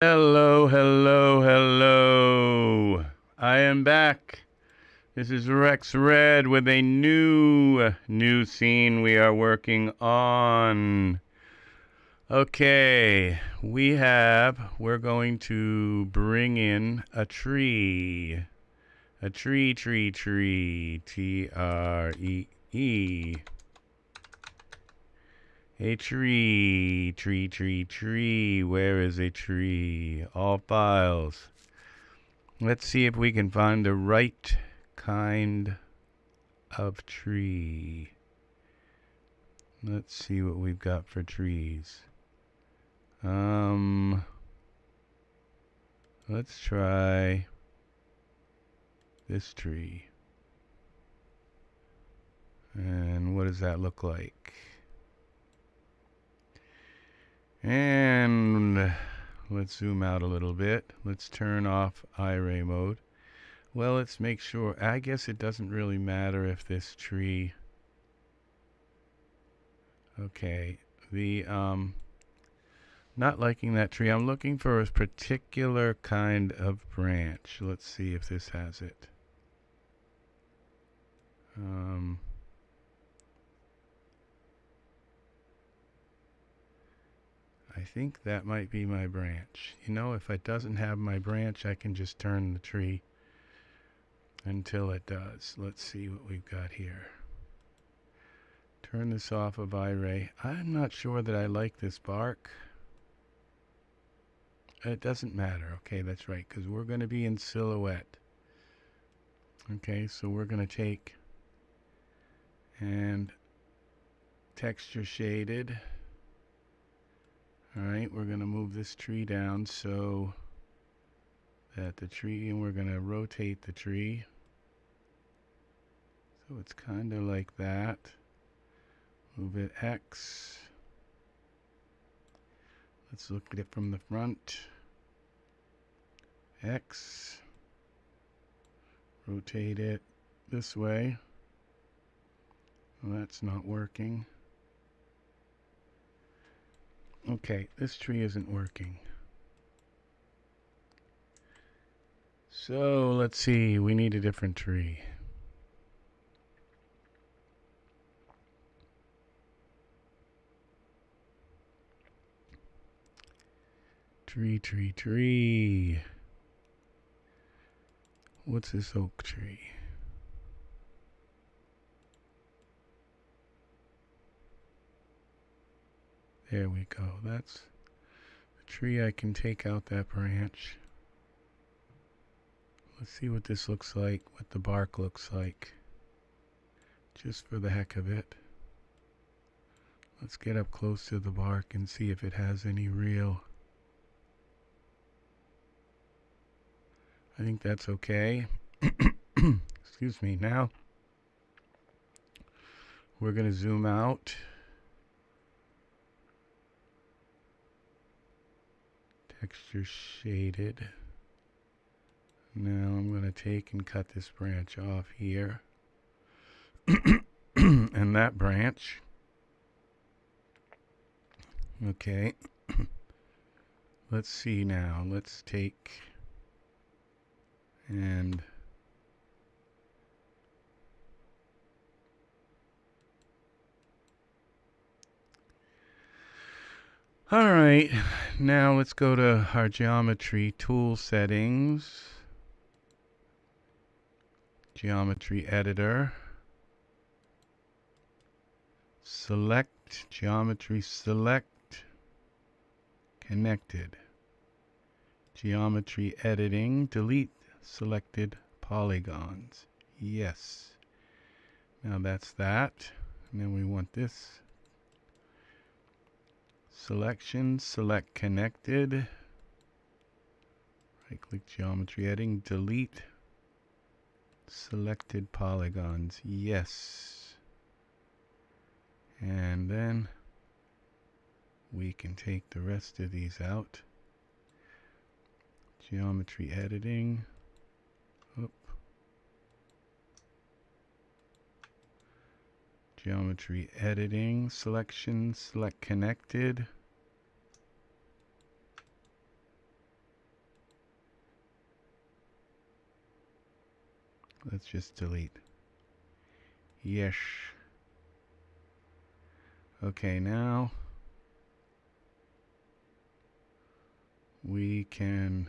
Hello, hello, hello. I am back. This is Rex Red with a new scene we are working on. Okay, we're going to bring in a tree. A tree, T-R-E-E. A tree. Where is a tree? All files. Let's see if we can find the right kind of tree. Let's see what we've got for trees. Let's try this tree. And what does that look like? And let's zoom out a little bit. Let's turn off Iray mode. Well, let's make sure. I guess it doesn't really matter if this tree. Okay, not liking that tree. I'm looking for a particular kind of branch. Let's see if this has it. I think that might be my branch. You know, if it doesn't have my branch, I can just turn the tree until it does. Let's see what we've got here. Turn this off of Iray. I'm not sure that I like this bark. It doesn't matter. Okay, that's right, because we're going to be in silhouette. Okay, so we're going to take and texture shaded. Alright, we're going to move this tree down so that the tree, and we're going to rotate the tree. So it's kind of like that. Move it X. Let's look at it from the front. X. Rotate it this way. Well, that's not working. Okay, this tree isn't working. So let's see, we need a different tree. Tree. What's this oak tree? There we go. That's the tree. I can take out that branch. Let's see what this looks like, what the bark looks like. Just for the heck of it. Let's get up close to the bark and see if it has any real. I think that's okay. Excuse me. Now we're going to zoom out. Texture shaded. Now I'm going to take and cut this branch off here. And that branch. Okay. Let's see now. Let's take and alright, now let's go to our geometry tool settings. Geometry editor. Select geometry, select connected. Geometry editing, delete selected polygons. Yes. Now that's that. And then we want this. Selection, select connected. Right click geometry editing, delete selected polygons. Yes. And then we can take the rest of these out. Geometry editing. Oop. Geometry editing, selection, select connected. Let's just delete. Yes. Okay, now we can...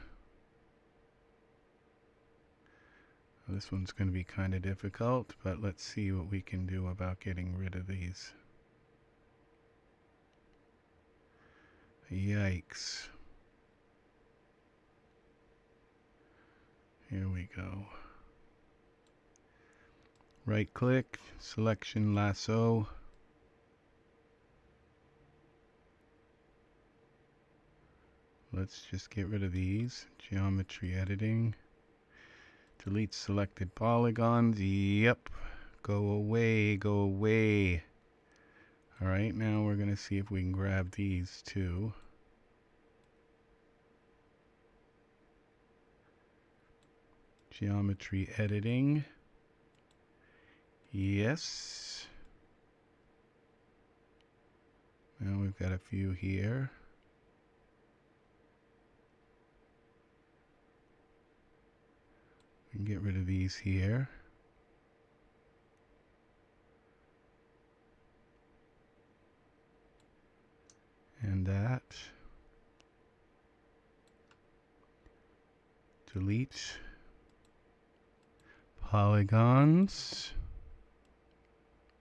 This one's going to be kind of difficult, but let's see what we can do about getting rid of these. Yikes. Here we go. Right click, selection lasso. Let's just get rid of these. Geometry editing. Delete selected polygons. Yep. Go away, go away. Alright, now we're going to see if we can grab these too. Geometry editing. Yes. Now we've got a few here. We can get rid of these here. And that. Delete. Polygons.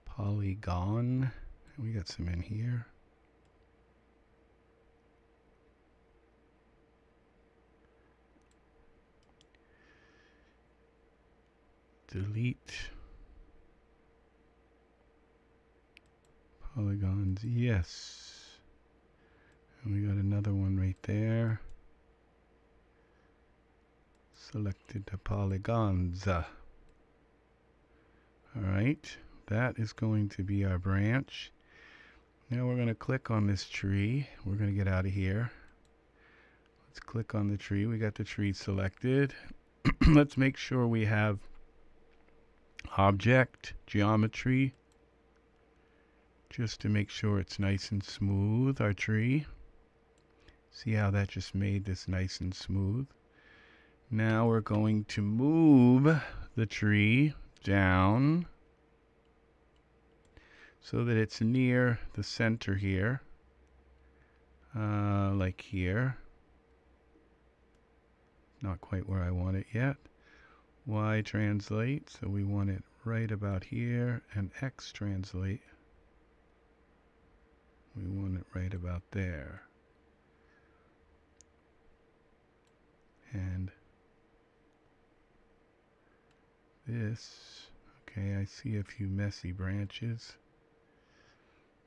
Polygon. We got some in here. Delete. Polygons, yes. And we got another one right there. Selected the polygons. Alright, that is going to be our branch. Now we're going to click on this tree. We're going to get out of here. Let's click on the tree. We got the tree selected. Let's make sure we have object, geometry, just to make sure it's nice and smooth, our tree. See how that just made this nice and smooth. Now we're going to move the tree down so that it's near the center here, like here. Not quite where I want it yet. Y translate, so we want it right about here, and X translate, we want it right about there. And this, okay, I see a few messy branches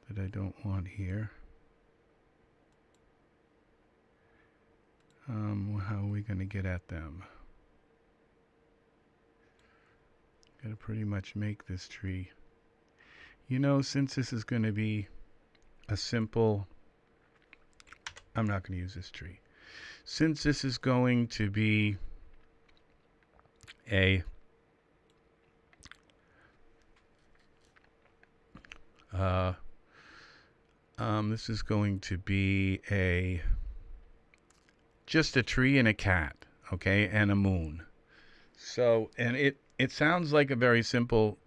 that I don't want here. How are we going to get at them? Gotta pretty much make this tree. You know, since this is going to be a simple... I'm not going to use this tree. Since this is going to be a... this is going to be a... just a tree and a cat, okay, and a moon. So, and it sounds like a very simple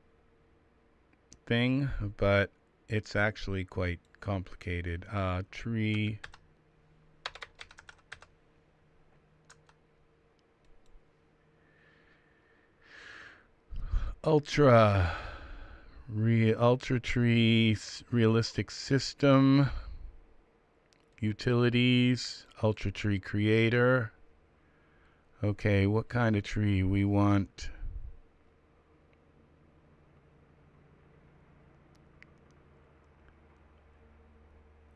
thing, but it's actually quite complicated. Tree ultra tree realistic system, utilities, ultra tree creator. Okay, what kind of tree we want?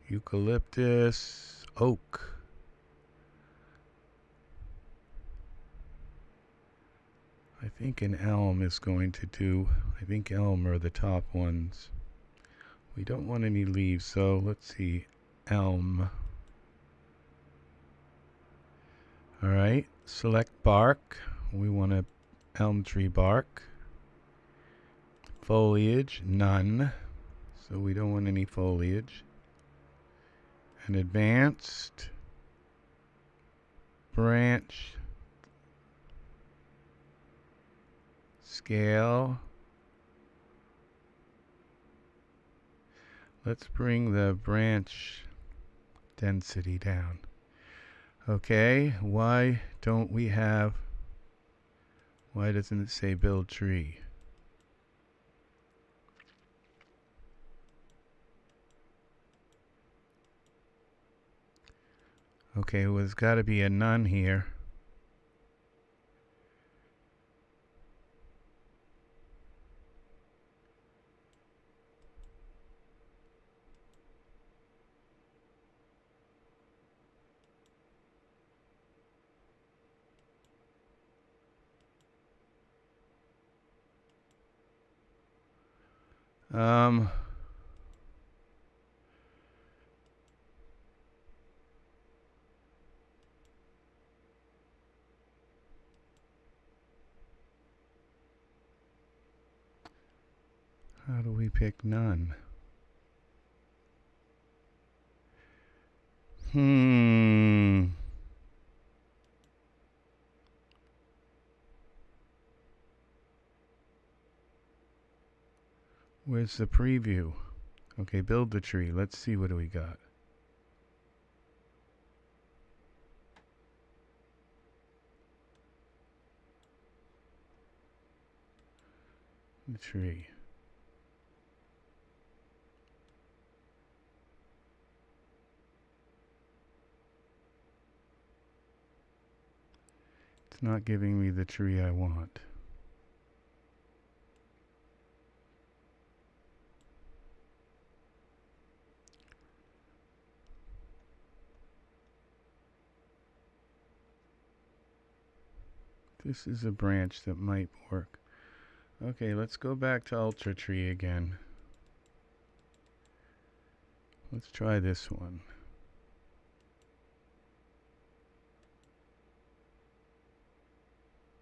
Eucalyptus, oak. I think an elm is going to do. I think elm are the top ones. We don't want any leaves, so let's see. Elm. Alright, select bark. We want a elm tree bark. Foliage, none. So we don't want any foliage. An advanced branch scale. Let's bring the branch density down. Okay, why doesn't it say build tree? Okay, well, there's got to be a none here. How do we pick none? Where's the preview? Okay, build the tree. Let's see, what do we got? The tree. It's not giving me the tree I want. This is a branch that might work. Okay, let's go back to Ultra Tree again. Let's try this one.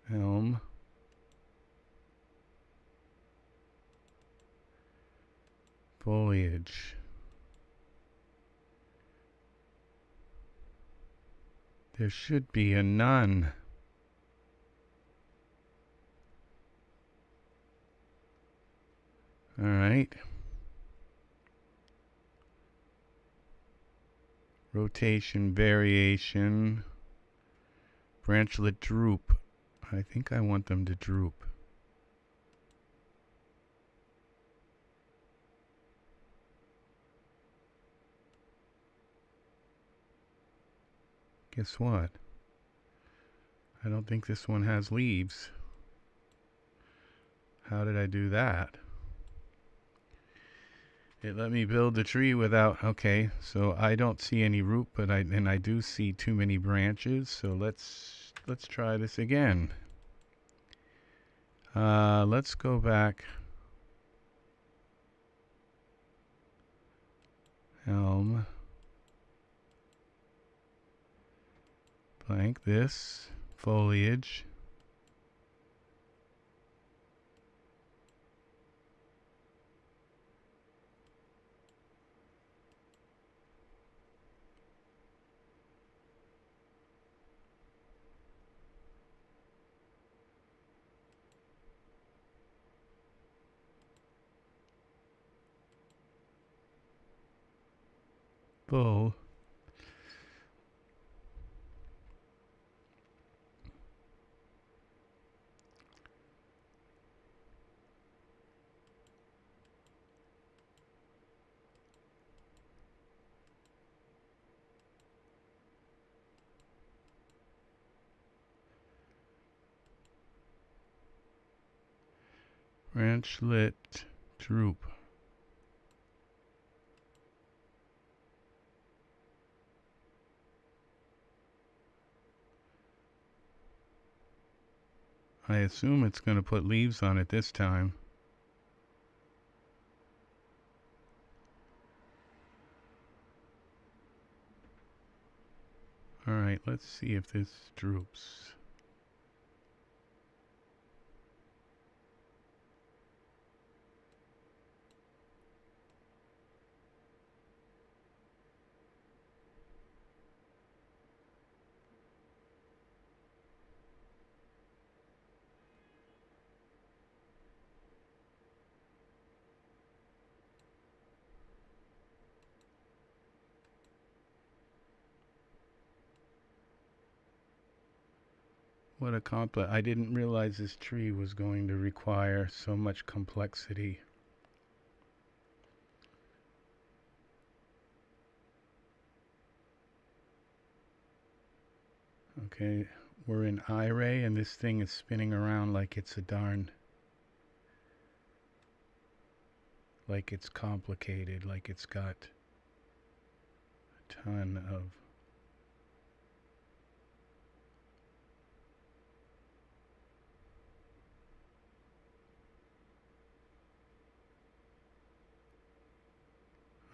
Elm. Foliage. There should be a none. All right. Rotation, variation, branchlet droop. I think I want them to droop. Guess what? I don't think this one has leaves. How did I do that? It let me build the tree without, okay, so I don't see any root, but I do see too many branches, so let's try this again. Let's go back. Elm. Blank this. Foliage. Bull. Branchlet droop. I assume it's going to put leaves on it this time. Alright, let's see if this droops. What a complex. I didn't realize this tree was going to require so much complexity. Okay, we're in Iray and this thing is spinning around like it's a darn, like it's complicated, like it's got a ton of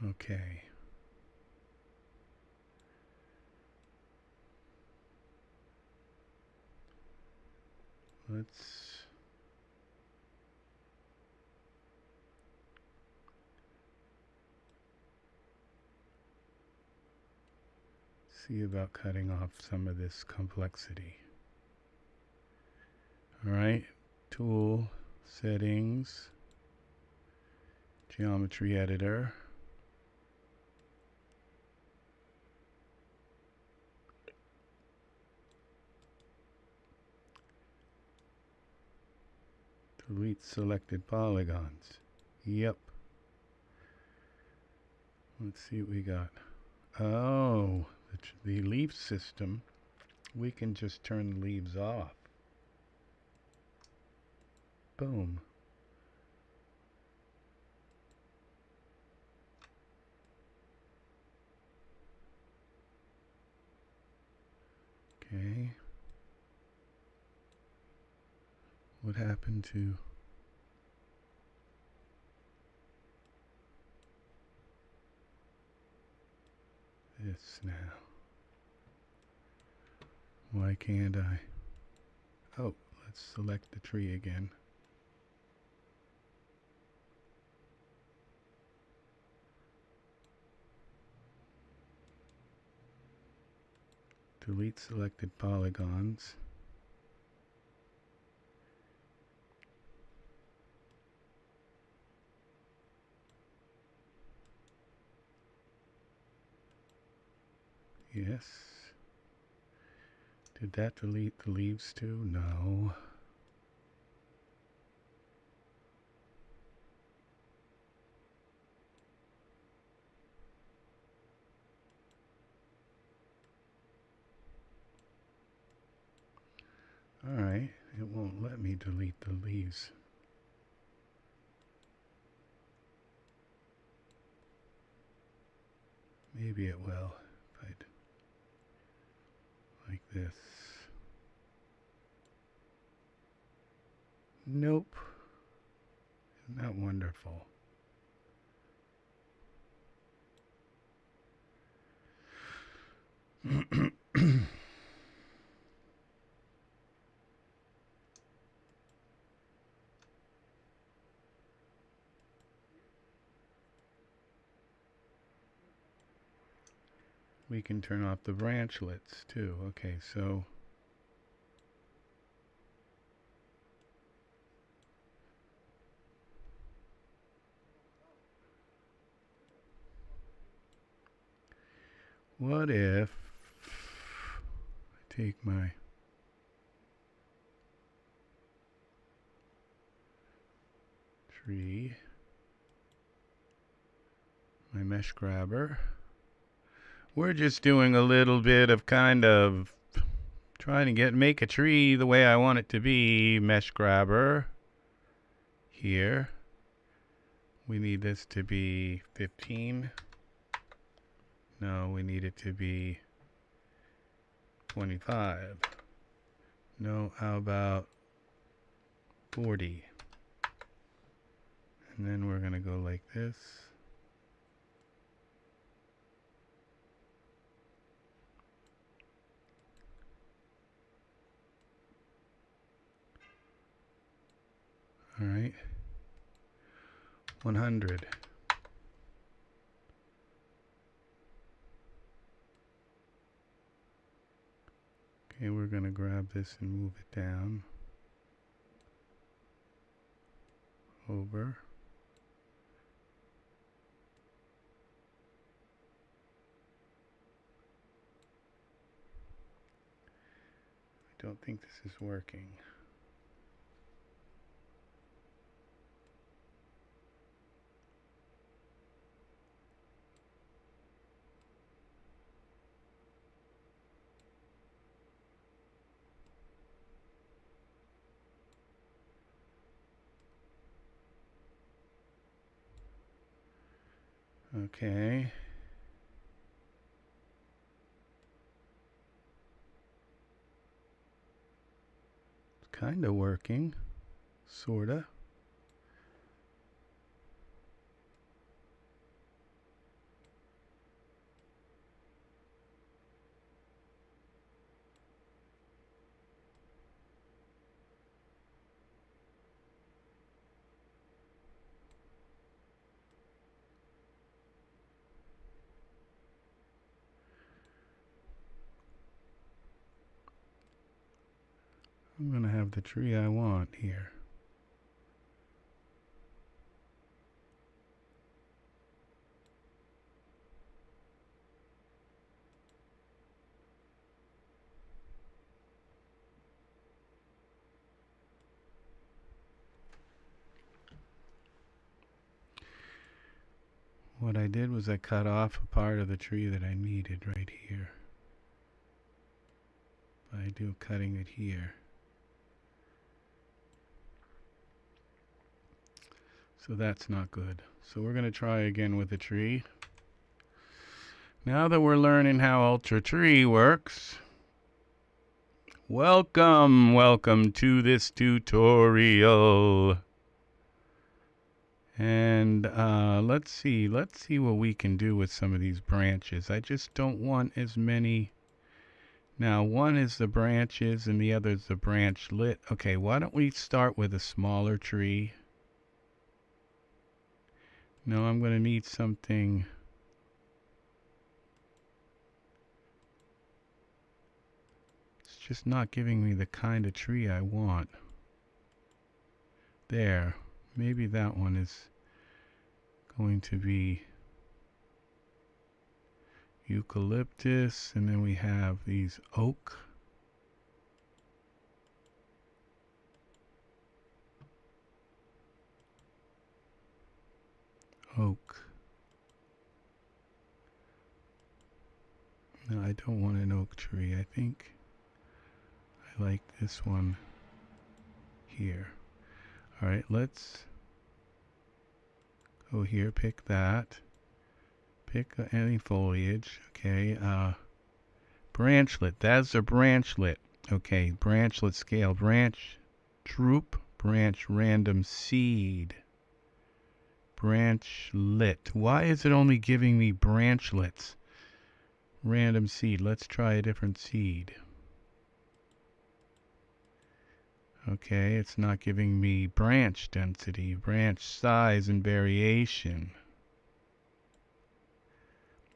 okay. Let's see about cutting off some of this complexity. Alright, tool, settings, geometry editor. Delete selected polygons. Yep. Let's see what we got. Oh, the leaf system. We can just turn the leaves off. Boom. Okay. What happened to this now? Why can't I? Oh, let's select the tree again. Delete selected polygons. Yes. Did that delete the leaves too? No. Alright, it won't let me delete the leaves. Maybe it will if I'd like this. Nope. Isn't that wonderful? We can turn off the branchlets too. Okay, so what if I take my tree, my mesh grabber. We're just doing a little bit of kind of trying to make a tree the way I want it to be. Mesh grabber here. We need this to be 15. No, we need it to be 25. No, how about 40? And then we're going to go like this. All right. 100. Okay, we're going to grab this and move it down. Over. don't think this is working. Okay. It's kind of working, sorta. I'm going to have the tree I want here. What I did was I cut off a part of the tree that I needed right here. I do cutting it here. So that's not good. So we're going to try again with the tree. Now that we're learning how Ultra Tree works, welcome to this tutorial. And let's see what we can do with some of these branches. I just don't want as many. Now one is the branches and the other is the branchlet. Okay, why don't we start with a smaller tree? No, I'm going to need something. It's just not giving me the kind of tree I want. There. Maybe that one is going to be eucalyptus, and then we have these oak. Oak. No, I don't want an oak tree. I think I like this one here. Alright, let's go here, pick that. Pick any foliage. Okay, branchlet. That's a branchlet. Okay, branchlet scale. Branch droop. Branch random seed. Branchlet. Why is it only giving me branchlets? Random seed. Let's try a different seed. Okay, it's not giving me branch density, branch size, and variation.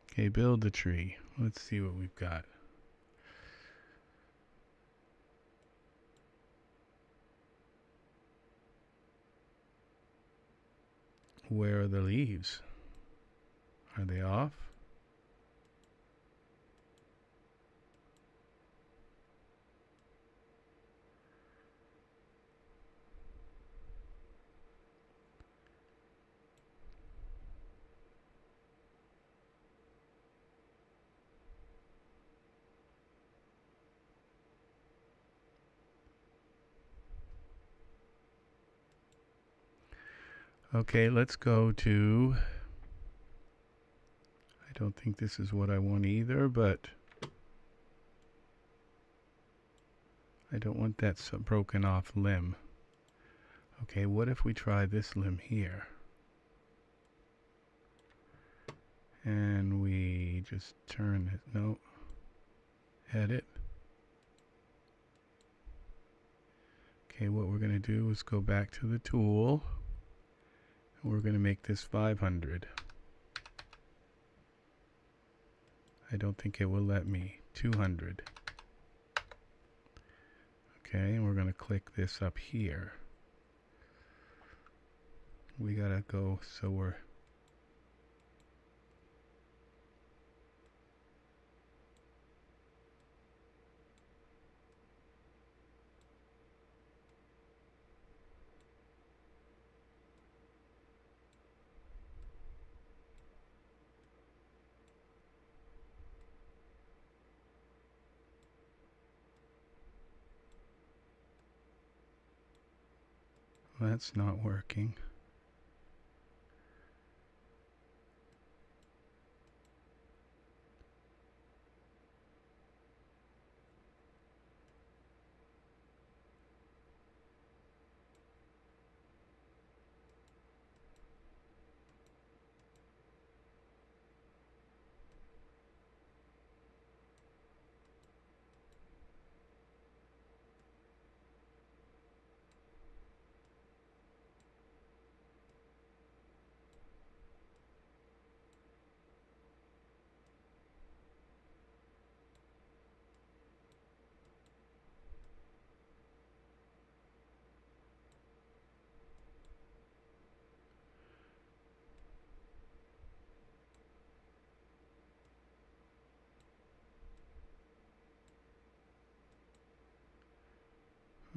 Okay, build the tree. Let's see what we've got. Where are the leaves? Are they off? Okay, let's go to, I don't think this is what I want either, but I don't want that broken off limb. Okay, what if we try this limb here? And we just turn it, no, edit. Okay, what we're going to do is go back to the tool. We're going to make this 500. I don't think it will let me. 200. Okay, and we're going to click this up here. We got to go, so we're That's not working.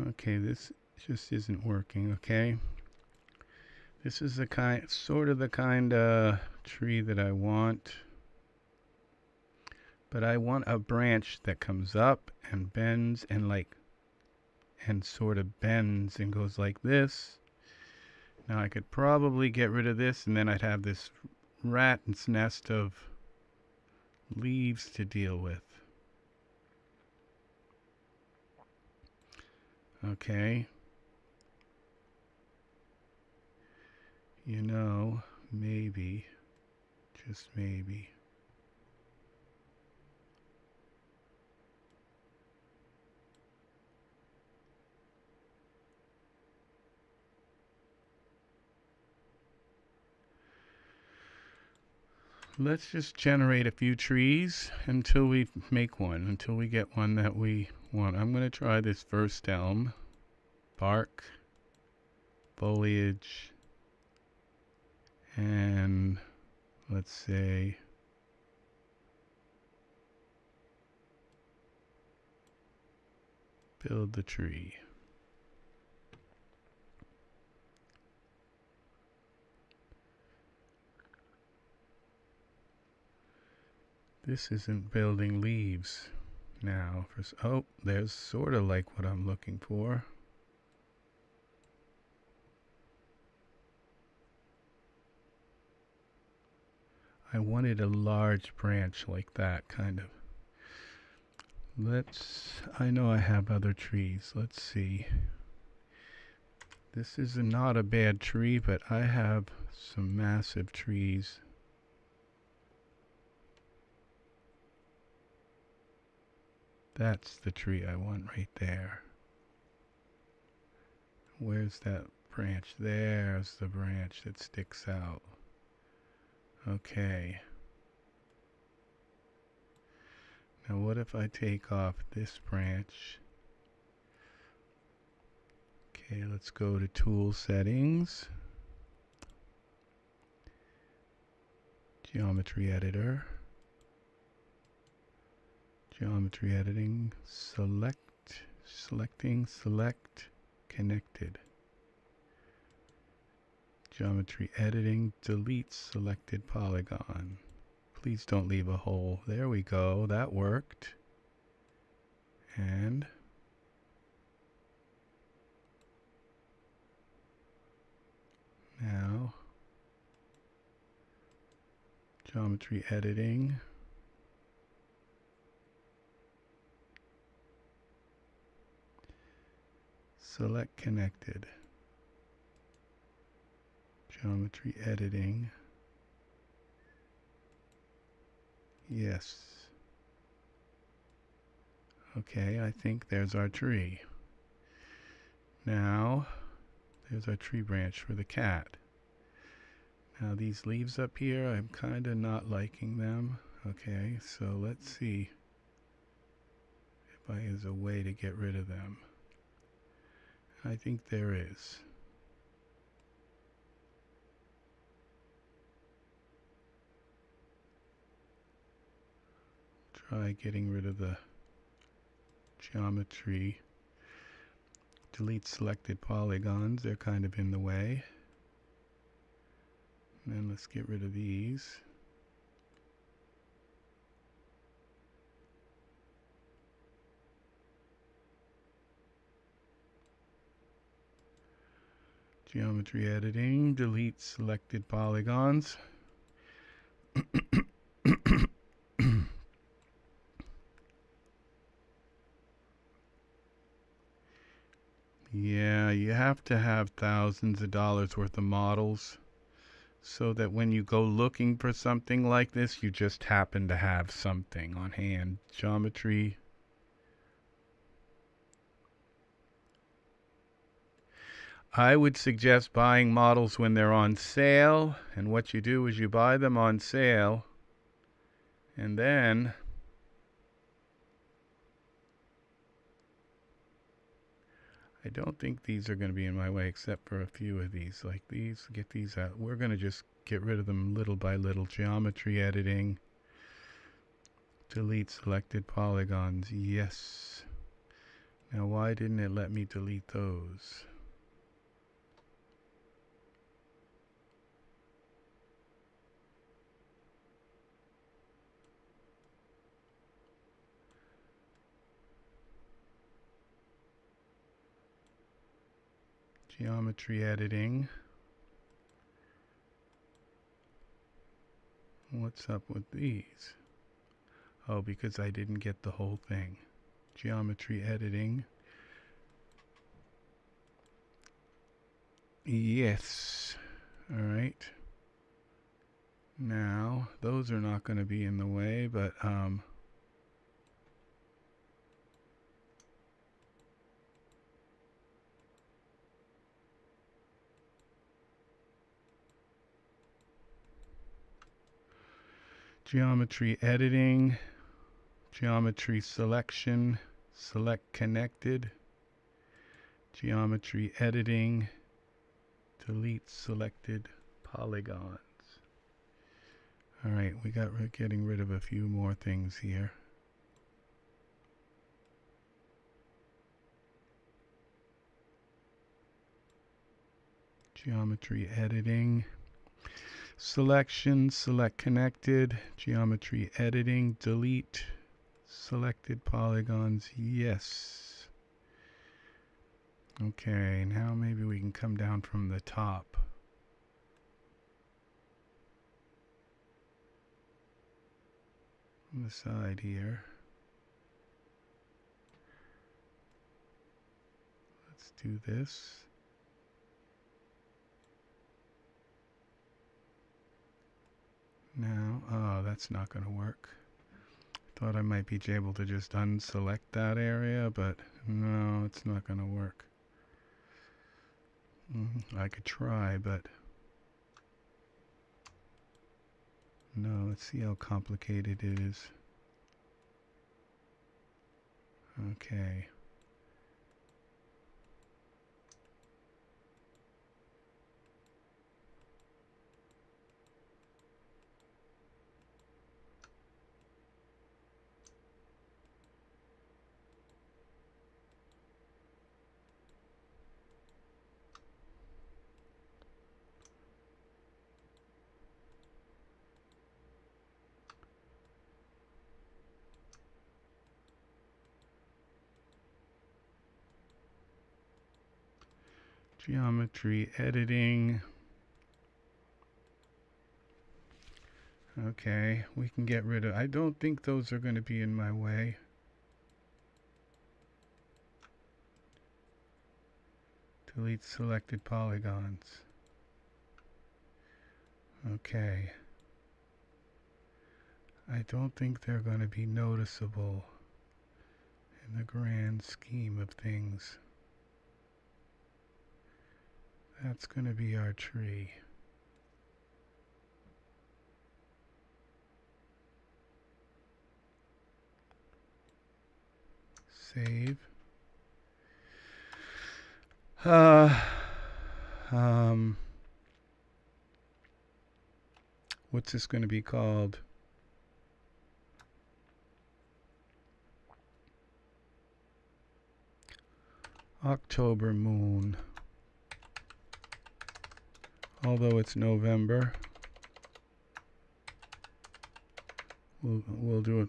Okay, this just isn't working, okay? This is the kind, sort of the kind of tree that I want. But I want a branch that comes up and bends and sort of bends and goes like this. Now I could probably get rid of this and then I'd have this rat's nest of leaves to deal with. Okay. You know, maybe, just maybe. Let's just generate a few trees until we make one, until we get one that we want. I'm going to try this first elm. Bark, foliage, and let's say build the tree. This isn't building leaves now. Oh, there's sort of like what I'm looking for. I wanted a large branch like that, kind of. I know I have other trees. Let's see. This is not a bad tree, but I have some massive trees. That's the tree I want right there. Where's that branch? There's the branch that sticks out. Okay. Now what if I take off this branch? Okay, let's go to Tool Settings. Geometry Editor. Geometry Editing. Selecting, Select, Connected. Geometry Editing, delete selected polygon. Please don't leave a hole. There we go, that worked. And now, Geometry Editing. Select Connected. Geometry Editing. Yes. Okay, I think there's our tree. Now, there's our tree branch for the cat. Now these leaves up here, I'm kind of not liking them. Okay, so let's see if there's a way to get rid of them. I think there is. Try getting rid of the geometry. Delete selected polygons, they're kind of in the way. And then let's get rid of these. Geometry editing, delete selected polygons. Yeah, you have to have thousands of dollars worth of models so that when you go looking for something like this, you just happen to have something on hand. Geometry. I would suggest buying models when they're on sale, and what you do is you buy them on sale, and then I don't think these are going to be in my way except for a few of these. Like these, get these out. We're going to just get rid of them little by little. Geometry editing. Delete selected polygons. Yes. Now why didn't it let me delete those? Geometry editing. What's up with these? Oh, because I didn't get the whole thing. Geometry editing. Yes. All right. Now, those are not going to be in the way, but geometry editing, geometry selection, select connected, geometry editing, delete selected polygons. All right, we're getting rid of a few more things here. Geometry editing, selection, select connected, geometry editing, delete selected polygons. Yes. Okay, now maybe we can come down from the top. On the side here. Let's do this. Now, oh, that's not going to work. Thought I might be able to just unselect that area, but no, it's not going to work. I could try, but no, let's see how complicated it is. Okay. Geometry editing. Okay, we can get rid of, I don't think those are going to be in my way. Delete selected polygons. Okay. I don't think they're going to be noticeable in the grand scheme of things. That's going to be our tree. Save. What's this going to be called? October moon. Although it's November, we'll do it.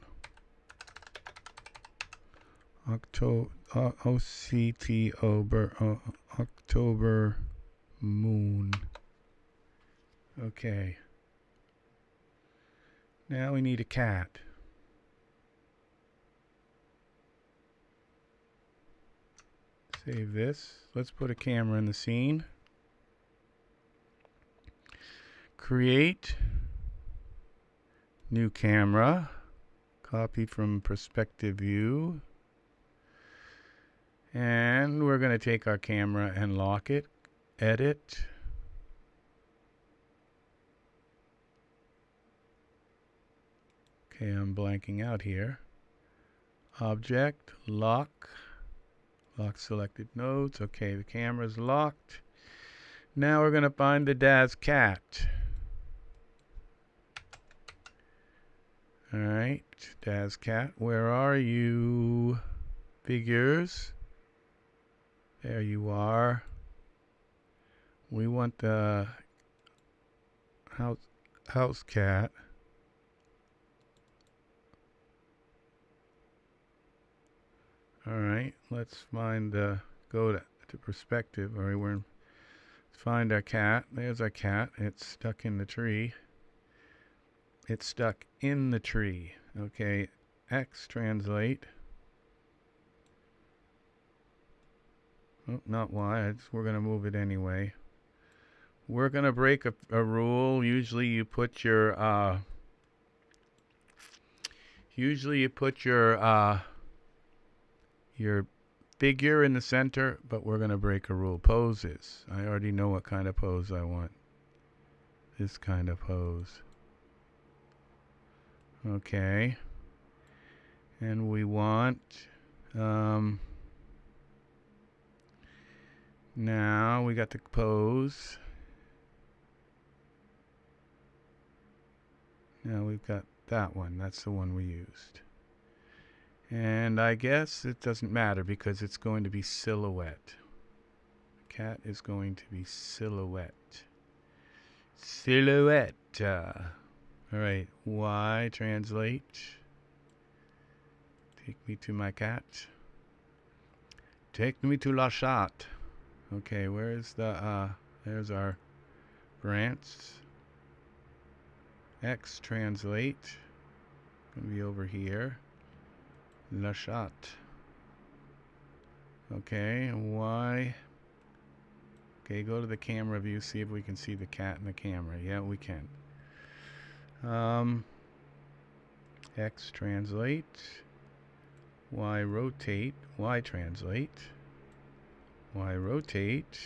October moon. Okay. Now we need a cat. Save this. Let's put a camera in the scene. Create. New camera. Copy from perspective view. And we're going to take our camera and lock it. Edit. Okay, I'm blanking out here. Object, lock. Lock selected nodes. Okay, the camera's locked. Now we're going to find the Daz cat. Alright, Daz cat, where are you? Figures. There you are. We want the house cat. Alright, let's find go to perspective. Alright, let's find our cat. There's our cat. It's stuck in the tree. It's stuck in the tree. Okay, X translate. Oh, not Y. We're going to move it anyway. We're going to break a rule. Usually you put your figure in the center, but we're going to break a rule. Poses. I already know what kind of pose I want. This kind of pose. Okay. And we want now we got the pose. Now we've got that one. That's the one we used. And I guess it doesn't matter because it's going to be silhouette. Cat is going to be silhouette. Silhouette. Alright, Y translate. Take me to my cat. Take me to la chat. Okay, where's the, there's our branch. X translate. Gonna be over here. La chat. Okay, Y. Okay, go to the camera view, see if we can see the cat in the camera. Yeah, we can. X translate. Y rotate. Y translate. Y rotate.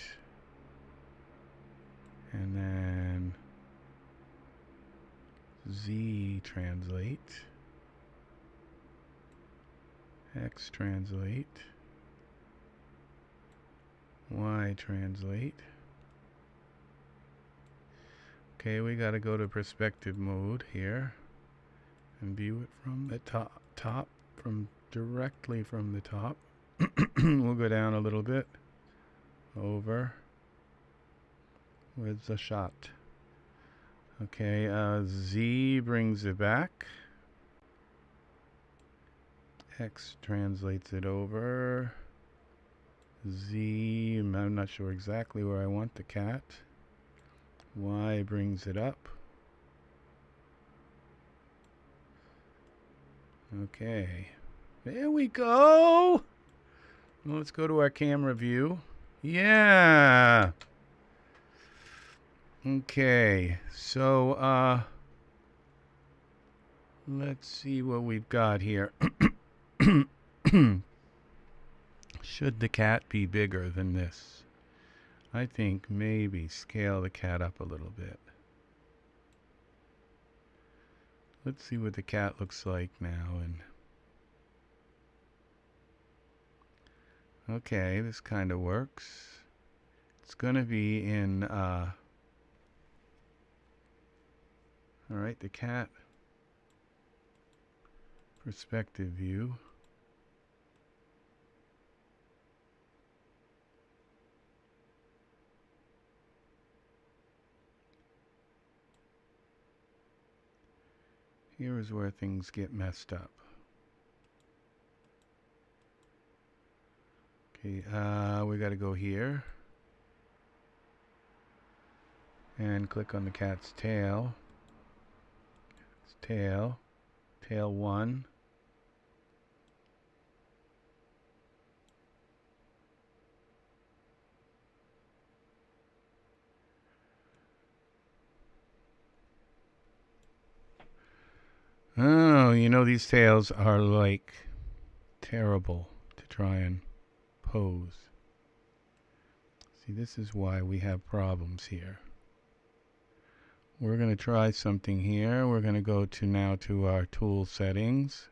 And then Z translate. X translate. Y translate. Okay, we got to go to perspective mode here and view it from the top, directly from the top. We'll go down a little bit. Over. Where's the shot? Okay, Z brings it back. X translates it over. Z, I'm not sure exactly where I want the cat. Y brings it up. Okay. There we go. Well, let's go to our camera view. Yeah. Okay. So, let's see what we've got here. Should the cat be bigger than this? I think maybe scale the cat up a little bit. Let's see what the cat looks like now. And okay, this kind of works. It's going to be in, alright, the cat perspective view. Here is where things get messed up. Okay, we got to go here. and click on the cat's tail. It's tail 1. Oh, you know, these tails are like terrible to try and pose. See, this is why we have problems here. We're going to try something here. We're going to go to our tool settings.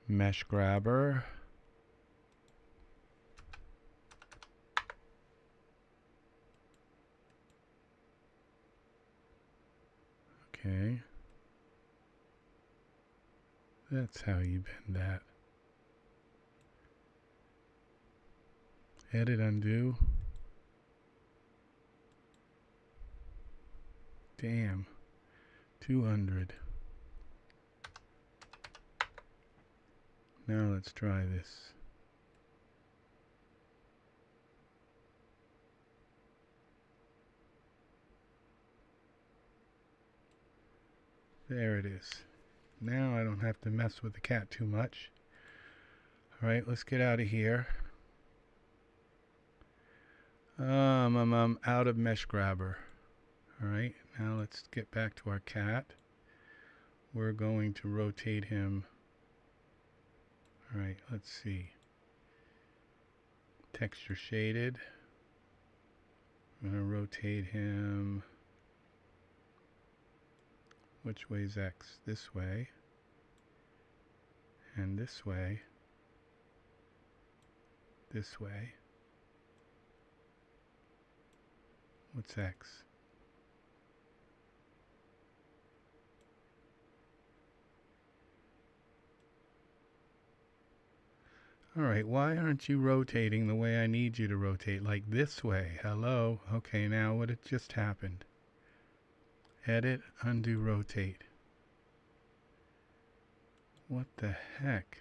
Mesh grabber. Okay. That's how you bend that. Edit, undo. Damn. 200. Now let's try this. There it is. Now I don't have to mess with the cat too much. Alright, let's get out of here. I'm out of mesh grabber. Alright, now let's get back to our cat. We're going to rotate him. Alright, let's see. Texture shaded. I'm going to rotate him. Which way is X? This way. And this way. This way. What's X? Alright, why aren't you rotating the way I need you to rotate? Like this way. Hello? Okay, now what had just happened? Edit, undo, rotate. What the heck?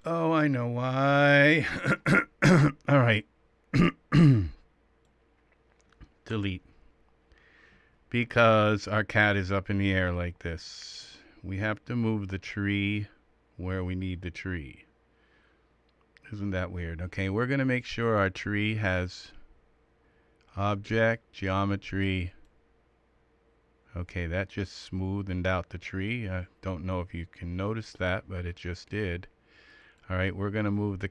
Oh, I know why. Alright. Delete. Because our cat is up in the air like this. We have to move the tree where we need the tree. Isn't that weird? Okay, we're going to make sure our tree has object, geometry. Okay, that just smoothened out the tree. I don't know if you can notice that, but it just did. Alright, we're going to move the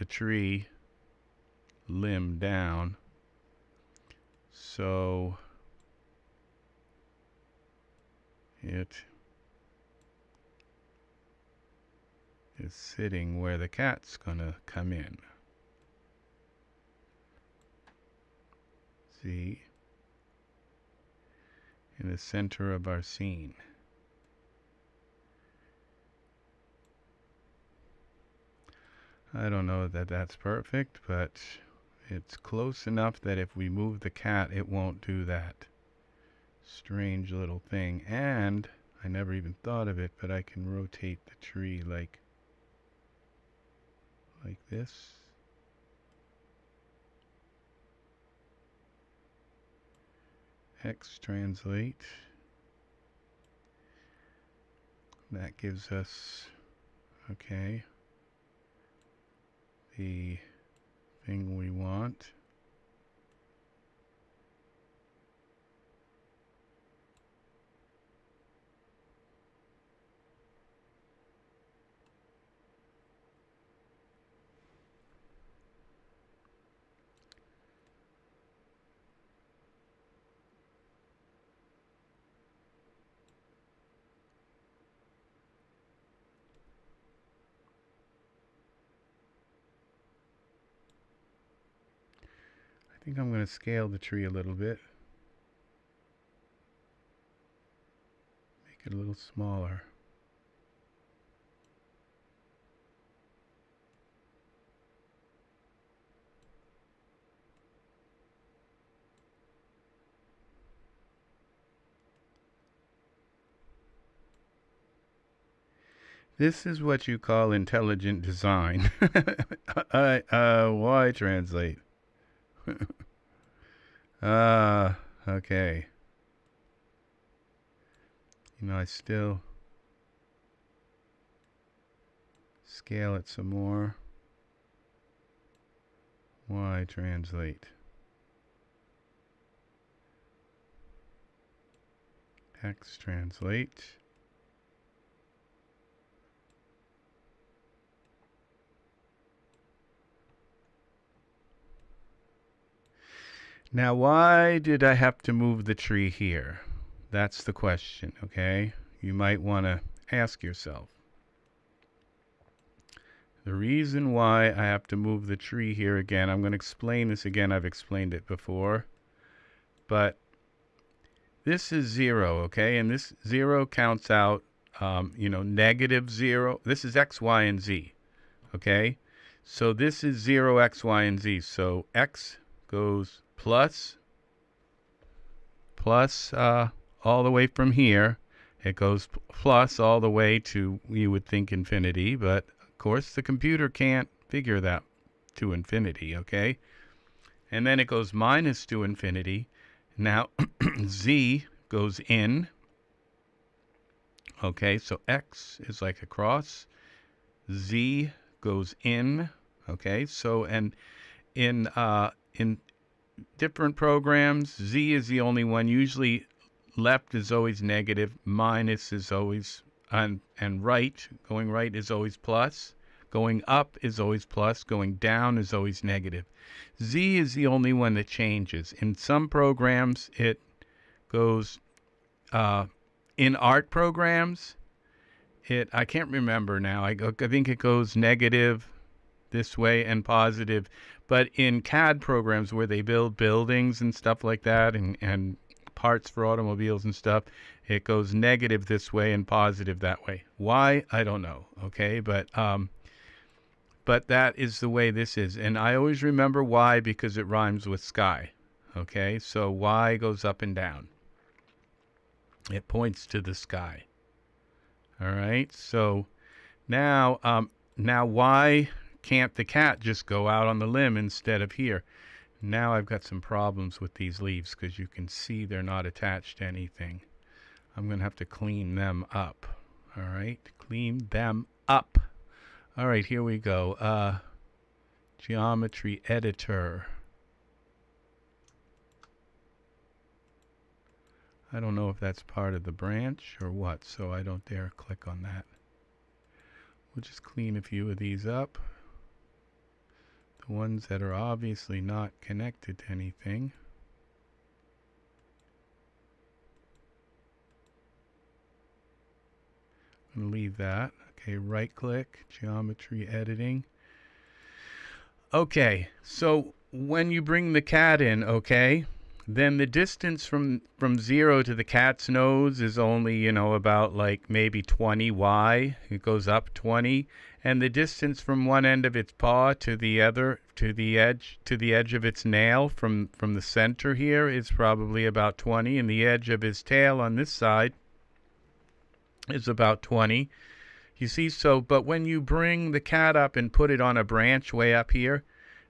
tree limb down. So it is sitting where the cat's going to come in. See? In the center of our scene. I don't know that that's perfect, but it's close enough that if we move the cat, it won't do that strange little thing. And I never even thought of it, but I can rotate the tree like this. X translate. That gives us, okay, the thing we want. I think I'm going to scale the tree a little bit. Make it a little smaller. This is what you call intelligent design. Why translate? Okay. You know, I still scale it some more. Why translate? X translate. Now, why did I have to move the tree here? That's the question, okay? You might want to ask yourself. The reason why I have to move the tree here again, I'm going to explain this again. I've explained it before. But this is 0, okay? And this 0 counts out, you know, -0. This is X, Y, and Z, okay? So this is 0, X, Y, and Z. So X goes plus all the way from here. It goes plus all the way to, you would think, infinity, but of course the computer can't figure that to infinity, okay? And then it goes minus to infinity. Now Z goes in, okay? So X is like a cross. Z goes in, okay? So, and in different programs, Z is the only one. Usually left is always negative, minus is always, and right, going right is always plus, going up is always plus, going down is always negative. Z is the only one that changes. In some programs, it goes, in art programs, I can't remember now, I think it goes negative this way and positive. But in CAD programs where they build buildings and stuff like that, and parts for automobiles and stuff, it goes negative this way and positive that way. Why? I don't know. Okay, but that is the way this is. And I always remember Y because it rhymes with sky. Okay, so Y goes up and down. It points to the sky. All right, so now why can't the cat just go out on the limb instead of here? Now I've got some problems with these leaves because you can see they're not attached to anything. I'm going to have to clean them up. All right, clean them up. All right, here we go. Geometry editor. I don't know if that's part of the branch or what, so I don't dare click on that. We'll just clean a few of these up. The ones that are obviously not connected to anything. I'm going to leave that. Okay, right click, geometry editing. Okay, so when you bring the cat in, okay, then the distance from 0 to the cat's nose is only, you know, about like maybe 20 Y. It goes up 20. And the distance from one end of its paw to the other, to the edge of its nail from the center here is probably about 20. And the edge of his tail on this side is about 20. You see, so, but when you bring the cat up and put it on a branch way up here,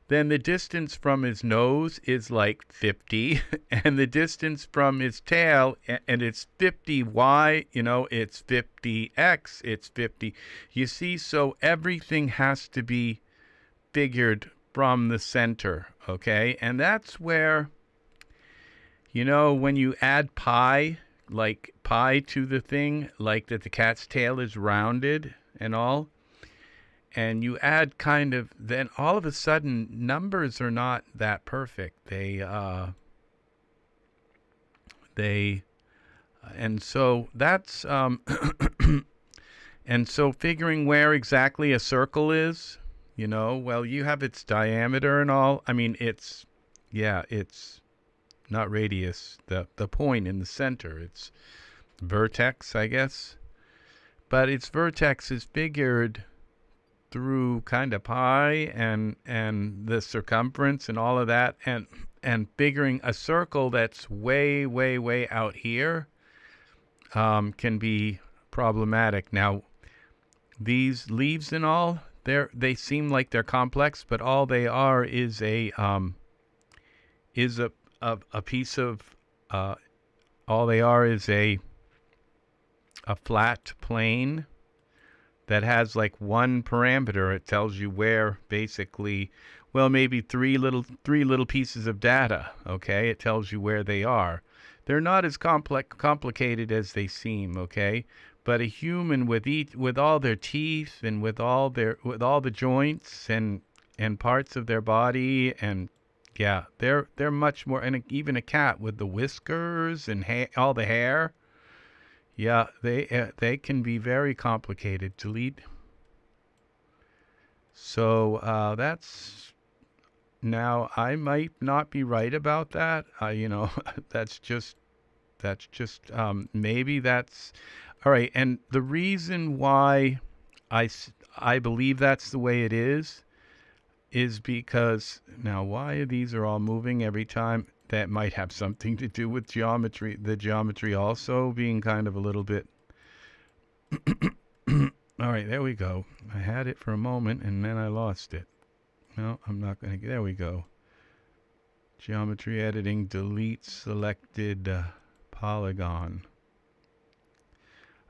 then the distance from his nose is like 50, and the distance from his tail, and it's 50y, you know, it's 50x, it's 50. You see, so everything has to be figured from the center, okay? And that's where, you know, when you add pi, like pi to the thing, like that the cat's tail is rounded and all, and you add kind of, then all of a sudden numbers are not that perfect. And so that's and so figuring where exactly a circle is, you know, well, you have its diameter and all. I mean, it's not radius, the point in the center, it's vertex, I guess, but its vertex is figured through kind of pi and the circumference and all of that, and figuring a circle that's way out here can be problematic. Now these leaves and all, they seem like they're complex, but all they are is a piece of all they are is a flat plane that has like one parameter. It tells you where basically, well, maybe three little pieces of data. Okay, it tells you where they are. They're not as complicated as they seem. Okay, but a human with all their teeth and with all the joints and parts of their body, and yeah, they're much more. And even a cat with the whiskers and all the hair. Yeah, they can be very complicated to lead. So that's, now I might not be right about that. You know, that's just maybe that's all right. And the reason why I believe that's the way it is because now why these are all moving every time. That might have something to do with geometry, the geometry also being kind of a little bit. All right, there we go. I had it for a moment and then I lost it. No, I'm not going to. There we go. Geometry editing, delete selected polygon.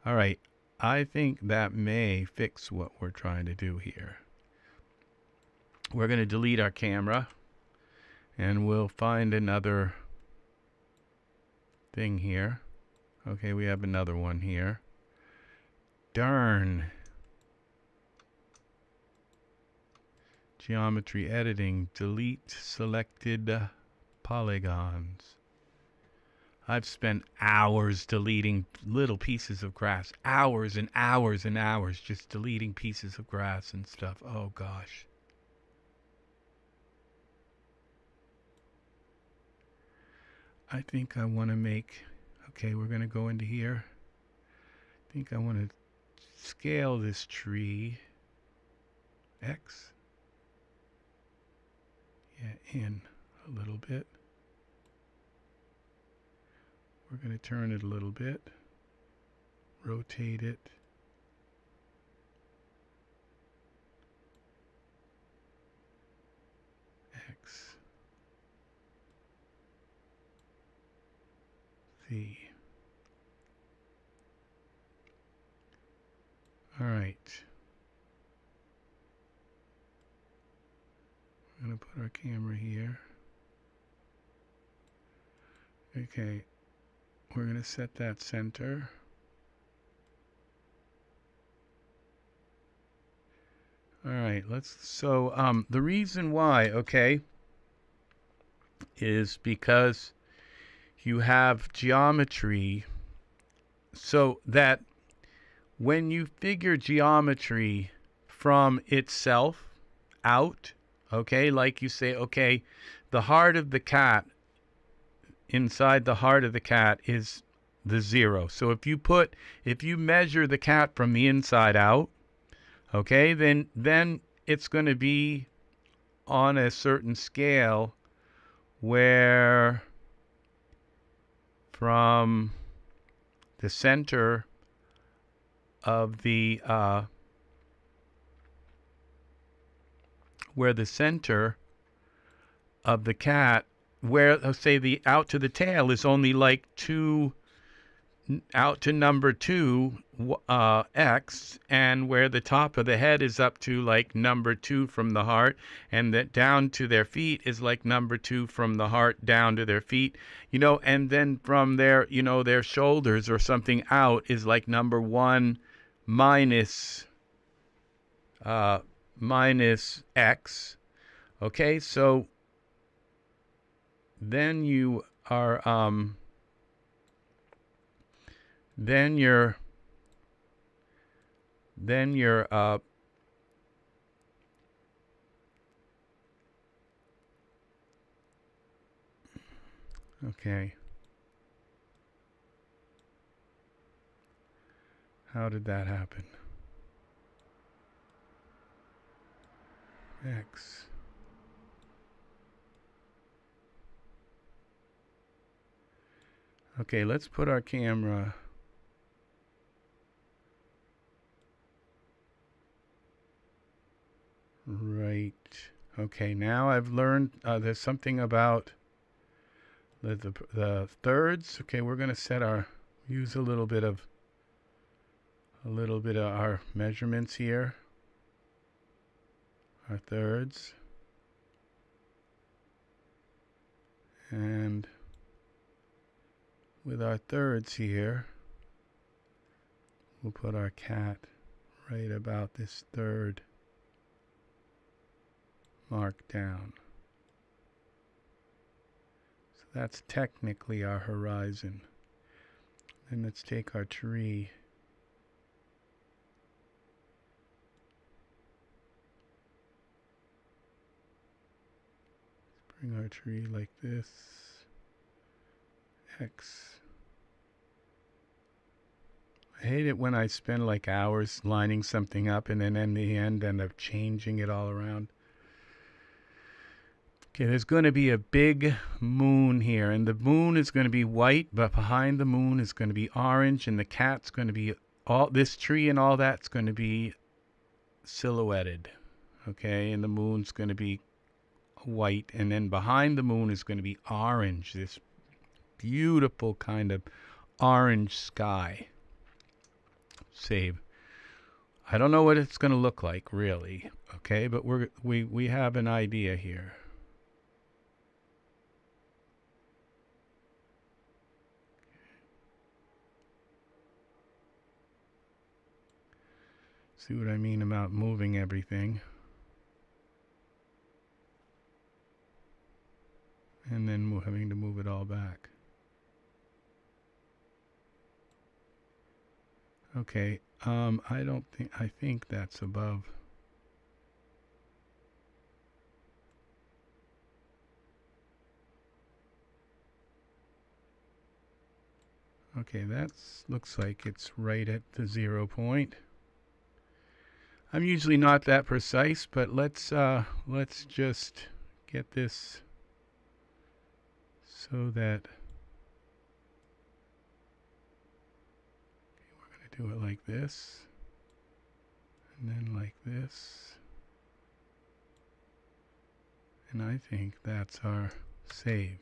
All right, I think that may fix what we're trying to do here. We're going to delete our camera. And we'll find another thing here. Okay, we have another one here. Darn. Geometry editing. Delete selected polygons. I've spent hours deleting little pieces of grass. Hours and hours and hours just deleting pieces of grass and stuff. Oh gosh. I think I want to make, okay, we're going to go into here. I think I want to scale this tree X. Yeah, in a little bit. We're going to turn it a little bit, rotate it. X. Z. All right. We're going to put our camera here. Okay. We're going to set that center. All right, so the reason why, okay, is because you have geometry, so that when you figure geometry from itself out, okay, like you say, okay, the heart of the cat, inside the heart of the cat is the 0. So if you measure the cat from the inside out, okay, then it's going to be on a certain scale where from the center of the where the center of the cat, where say the out to the tail is only like 2 out to number 2 X, and where the top of the head is up to like number 2 from the heart, and that down to their feet is like number 2 from the heart down to their feet, you know, and then from their, you know, their shoulders or something out is like number 1 minus minus X. Okay, so then you are then you're okay. How did that happen? X. Okay, let's put our camera right. Okay, now I've learned there's something about the thirds. Okay, we're going to set our, use a little bit of our measurements here. Our thirds. And with our thirds here, we'll put our cat right about this third mark down. So that's technically our horizon. Then let's take our tree. Let's bring our tree like this. X. I hate it when I spend like hours lining something up and then in the end end up changing it all around. Okay, there's going to be a big moon here, and the moon is going to be white, but behind the moon is going to be orange, and the cat's going to be, all this tree and all that's going to be silhouetted. Okay, and the moon's going to be white, and then behind the moon is going to be orange, this beautiful kind of orange sky. Save. I don't know what it's going to look like really, okay, but we have an idea here. See what I mean about moving everything. And then having to move it all back. Okay, I think that's above. Okay, that looks like it's right at the 0 point. I'm usually not that precise, but let's just get this so that we're going to do it like this, and then like this, and I think that's our save.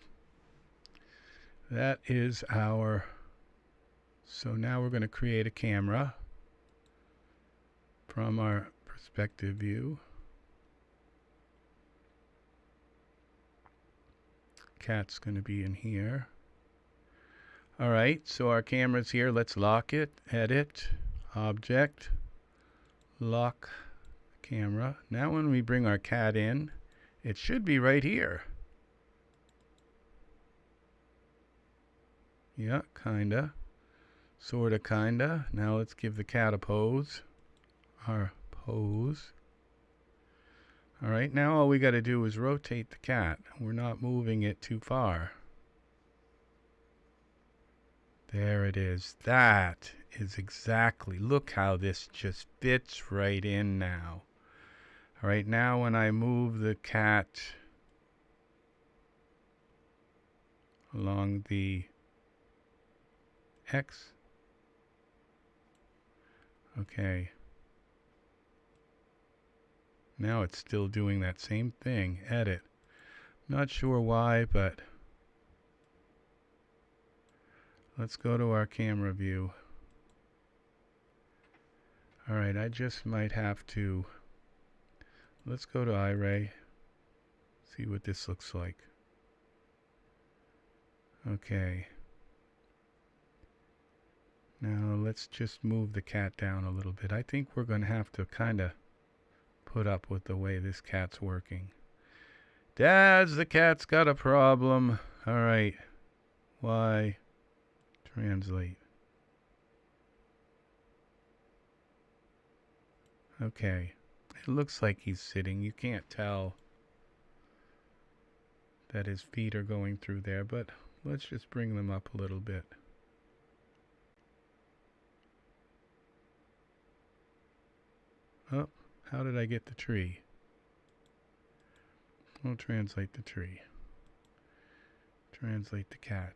That is our, so now we're going to create a camera from our perspective view. Cat's going to be in here. Alright, so our camera's here. Let's lock it, edit, object, lock camera. Now when we bring our cat in, it should be right here. Yeah, kinda. Sorta, kinda. Now let's give the cat a pose. Our pose. Alright, now all we got to do is rotate the cat. We're not moving it too far. There it is. That is exactly, look how this just fits right in now. Alright, now when I move the cat along the X. Okay. Now it's still doing that same thing. Edit. Not sure why, but let's go to our camera view. Alright, I just might have to, let's go to Iray. See what this looks like. Okay. Now let's just move the cat down a little bit. I think we're going to have to kind of put up with the way this cat's working. Daz, the cat's got a problem. Alright. Why? Translate. Okay. It looks like he's sitting. You can't tell that his feet are going through there, but let's just bring them up a little bit. Oh, how did I get the tree? We'll translate the tree. Translate the cat.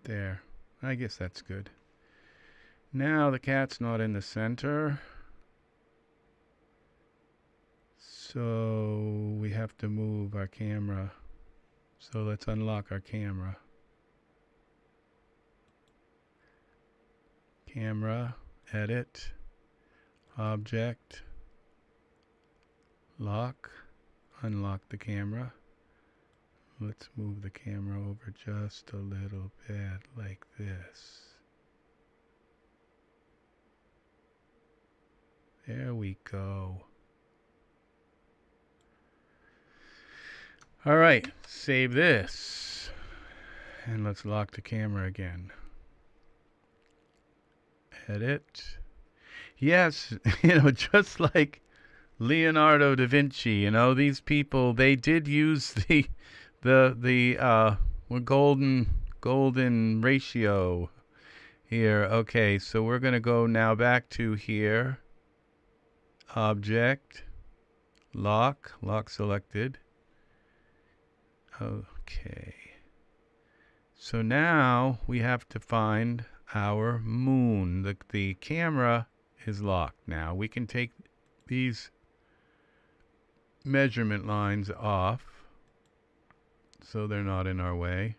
There. I guess that's good. Now the cat's not in the center. So we have to move our camera. So let's unlock our camera. Camera, edit, object, lock, unlock the camera. Let's move the camera over just a little bit like this. There we go. All right, save this. And let's lock the camera again. Edit. Yes, just like Leonardo da Vinci, these people, they did use the golden ratio here. Okay, so we're going to go now back to here. Object, lock selected. Okay. So now we have to find our moon. The camera is locked now. We can take these measurement lines off so they're not in our way.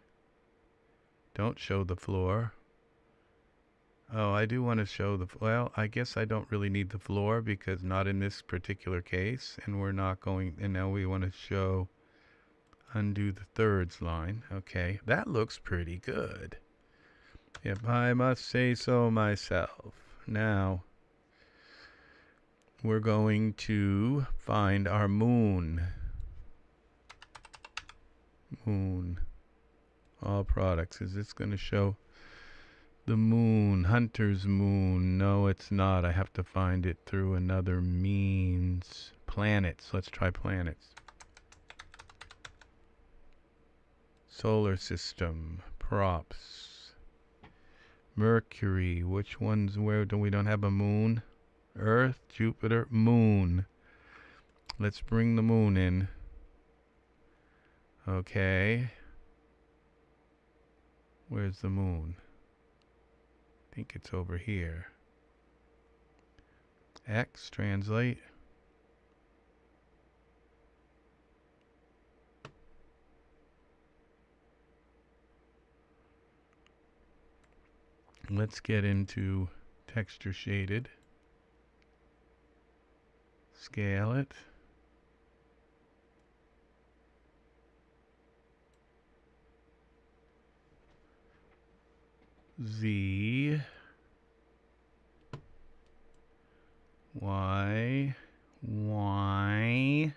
Don't show the floor. Oh, I do want to show well, I guess I don't really need the floor because not in this particular case, and we're not going, and now we want to show, undo the thirds line. Okay, that looks pretty good, if I must say so myself. Now we're going to find our moon. Moon. All products. Is this going to show the moon? Hunter's moon. No, it's not. I have to find it through another means. Planets. Let's try planets. Solar system. Props. Mercury. Which ones? Where do we don't have a moon? Earth, Jupiter, moon. Let's bring the moon in. Okay. Where's the moon? I think it's over here. X, translate. Let's get into texture shaded. Scale it. Z, Y, Y,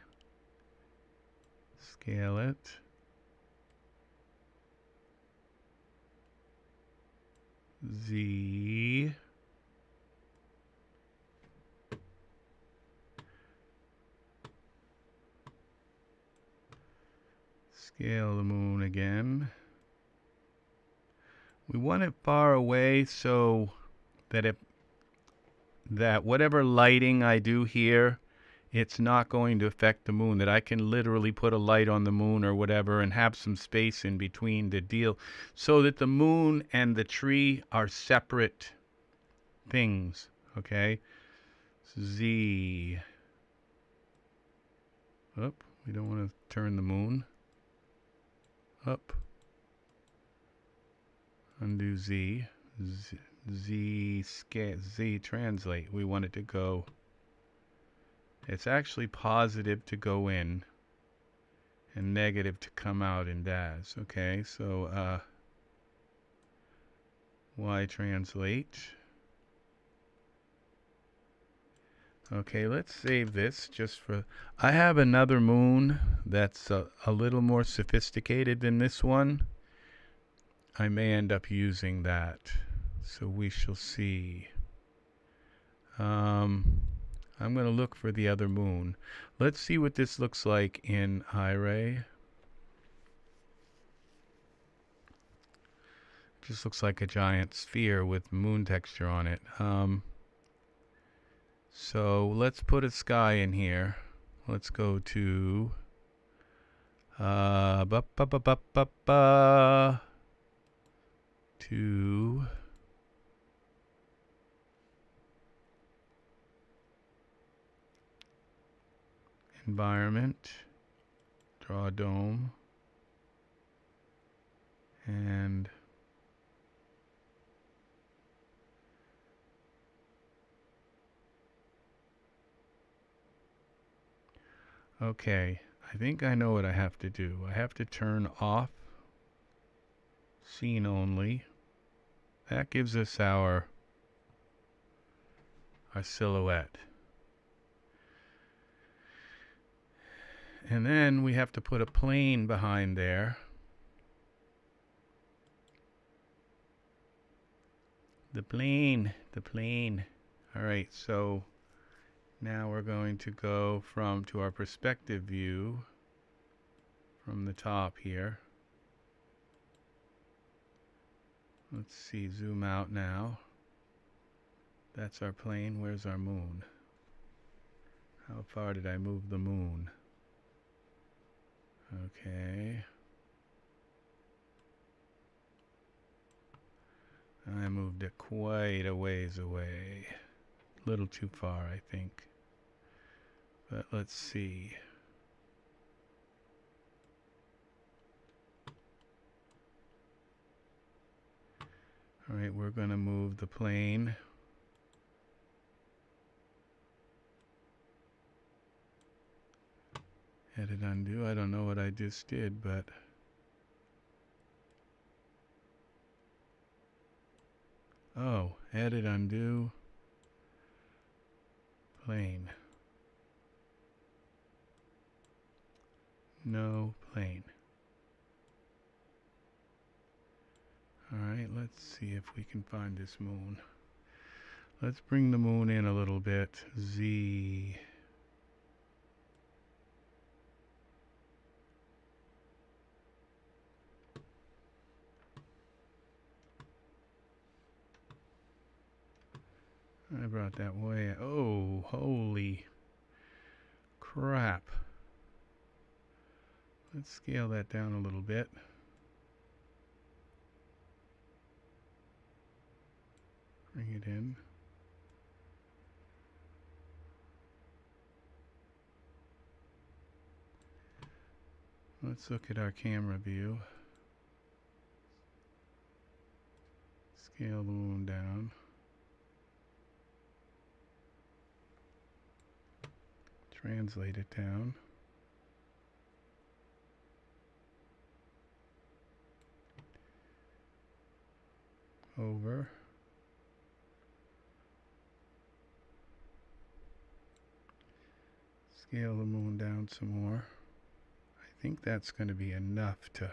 scale it, Z, scale the moon again. We want it far away so that whatever lighting I do here, it's not going to affect the moon. That I can literally put a light on the moon or whatever and have some space in between the deal, so that the moon and the tree are separate things. Okay. Z. Up. We don't want to turn the moon. Up. Undo Z. Z translate. We want it to go. It's actually positive to go in and negative to come out in Daz. Okay, so Y translate. Okay, let's save this just for. I have another moon that's a little more sophisticated than this one. I may end up using that, so we shall see. I'm going to look for the other moon. Let's see what this looks like in Iray. Just looks like a giant sphere with moon texture on it. So let's put a sky in here. Let's go to to environment, draw a dome, and okay, I think I know what I have to do. I have to turn off scene only. That gives us our silhouette. And then we have to put a plane behind there. The plane. All right, so now we're going to go to our perspective view from the top here. Let's see, zoom out now. That's our plane. Where's our moon? How far did I move the moon? Okay. I moved it quite a ways away. A little too far, I think. But let's see. All right, we're going to move the plane. Edit undo. I don't know what I just did, but oh, edit undo plane. No plane. All right, let's see if we can find this moon. Let's bring the moon in a little bit. Z. I brought that way. Oh, holy crap. Let's scale that down a little bit. Bring it in. Let's look at our camera view. Scale the moon down. Translate it down. Over. Scale the moon down some more. I think that's going to be enough to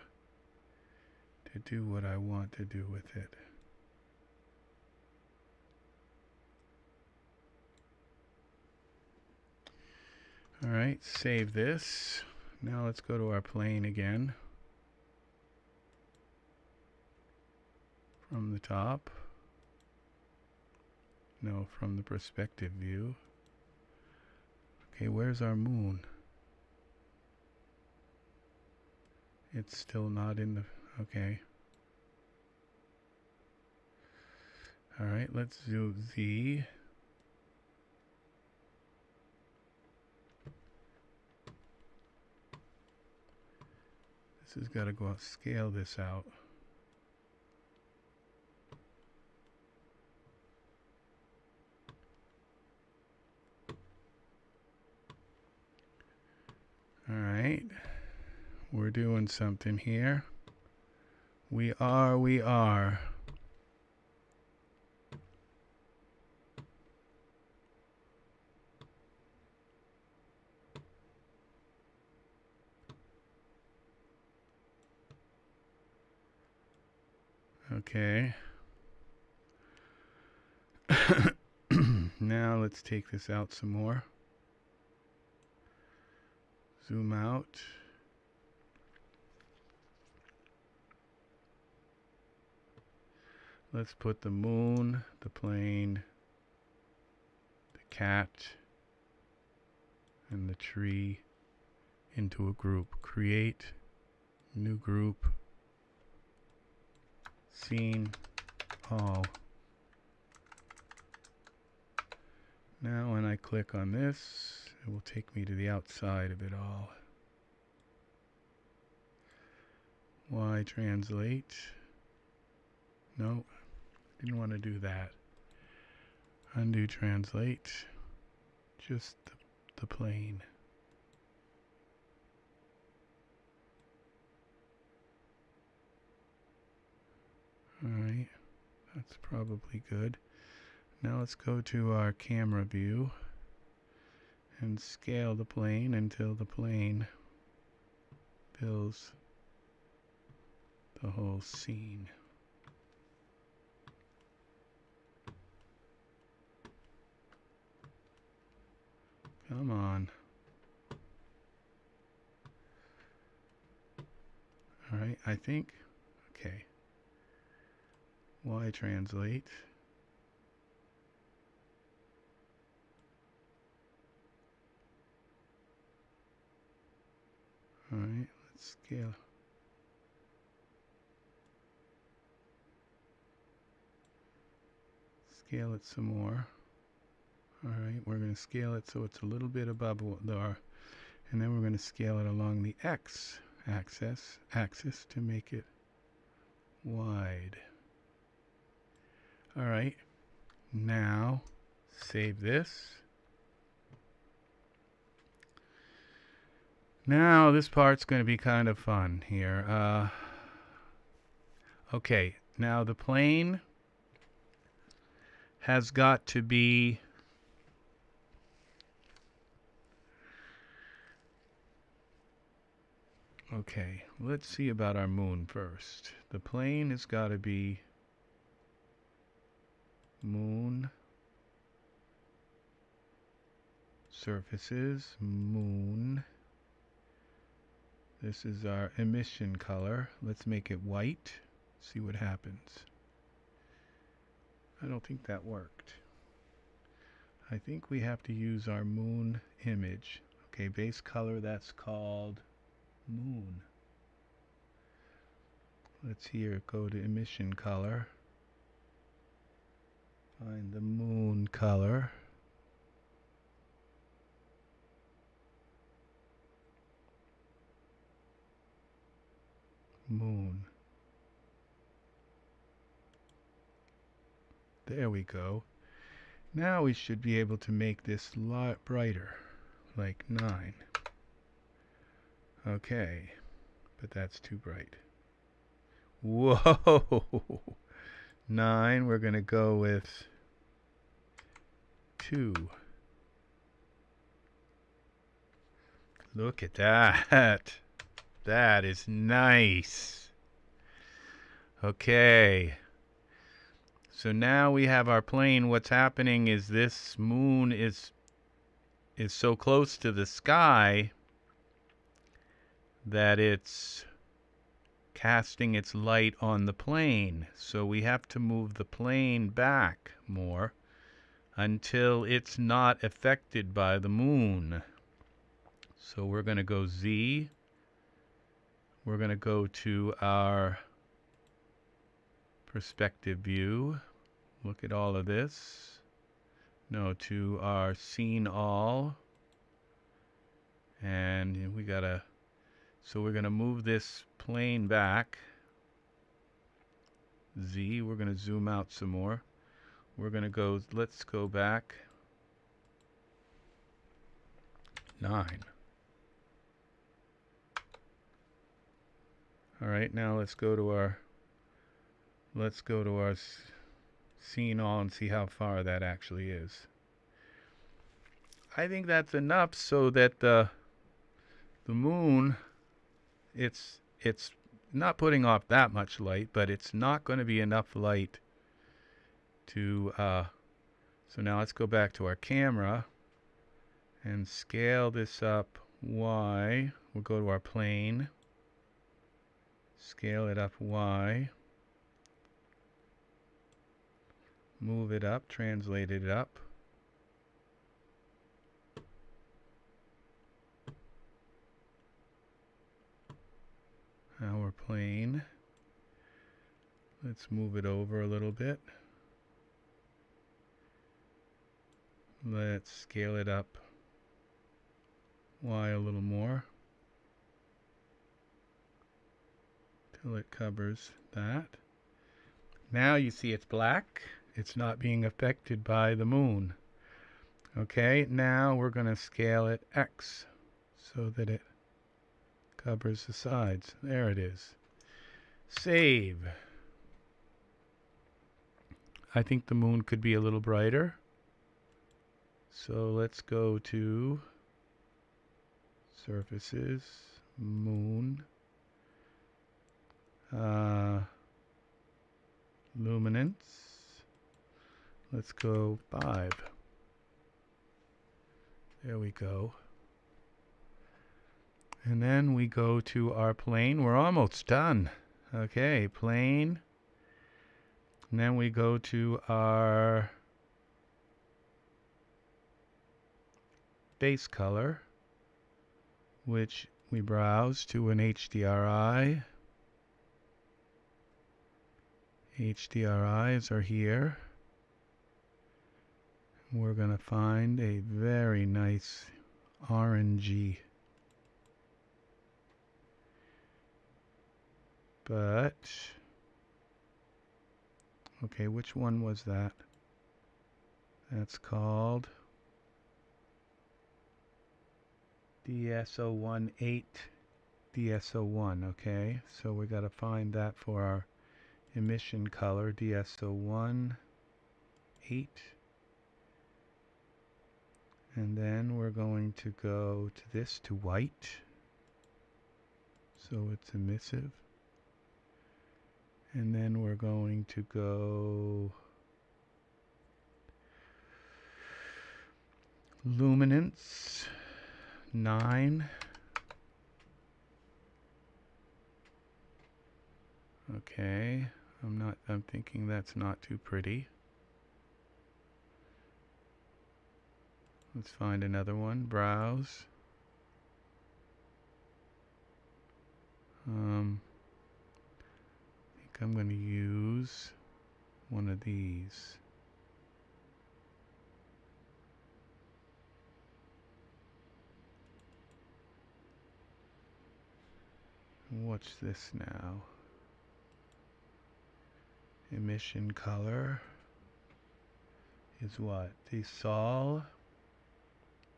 do what I want to do with it. All right, save this. Now let's go to our plane again. From the top. No, from the perspective view. Okay, where's our moon? It's still not in the... Okay. All right, let's do Z. This has got to go out, scale this out. All right, we're doing something here. We are. Okay. Now let's take this out some more. Zoom out. Let's put the moon, the plane, the cat, and the tree into a group. Create, new group, scene all. Now when I click on this, it will take me to the outside of it all. Y translate. No, didn't want to do that. Undo translate. Just the plane. Alright, that's probably good. Now let's go to our camera view and scale the plane until the plane fills the whole scene. Come on. Alright, I think, okay. Y translate. Alright, let's scale. Scale it some more. Alright, we're going to scale it so it's a little bit above our, and then we're going to scale it along the X axis to make it wide. Alright, now save this. Now this part's going to be kind of fun here. Okay, now the plane has got to be okay, let's see about our moon first. The plane has got to be moon, surfaces, moon. This is our emission color. Let's make it white. See what happens. I don't think that worked. I think we have to use our moon image. Okay, base color, that's called moon. Let's here go to emission color. Find the moon color. Moon. There we go. Now we should be able to make this a lot brighter, like 9. Okay, but that's too bright. Whoa! 9, we're going to go with 2. Look at that. That is nice. Okay. So now we have our plane. What's happening is this moon is so close to the sky that it's casting its light on the plane. So we have to move the plane back more until it's not affected by the moon. So we're going to go Z. We're going to go to our perspective view. Look at all of this. No, to our scene all. And we gotta, so we're gonna move this plane back. Z, we're gonna zoom out some more. We're gonna go, let's go back 9. Alright, now let's go to our scene all and see how far that actually is. I think that's enough so that the moon, it's not putting off that much light, but it's not going to be enough light to so now let's go back to our camera and scale this up Y. We'll go to our plane, scale it up Y, move it up, translate it up. Our plane. Let's move it over a little bit. Let's scale it up Y a little more till it covers that. Now you see it's black. It's not being affected by the moon. Okay, now we're going to scale it X so that it covers the sides. There it is. Save. I think the moon could be a little brighter. So let's go to Surfaces, Moon, Luminance. Let's go 5. There we go. And then we go to our plane. We're almost done. Okay, plane. And then we go to our base color, which we browse to an HDRI. HDRIs are here. We're going to find a very nice orangey. But, okay, which one was that? That's called DS018 DS01, okay? So we got to find that for our emission color, DS018. And then we're going to go to this, to white. So it's emissive. And then we're going to go luminance 9. Okay, I'm thinking that's not too pretty. Let's find another one. Browse. I think I'm going to use one of these. What's this now? Emission color is what? The Sol.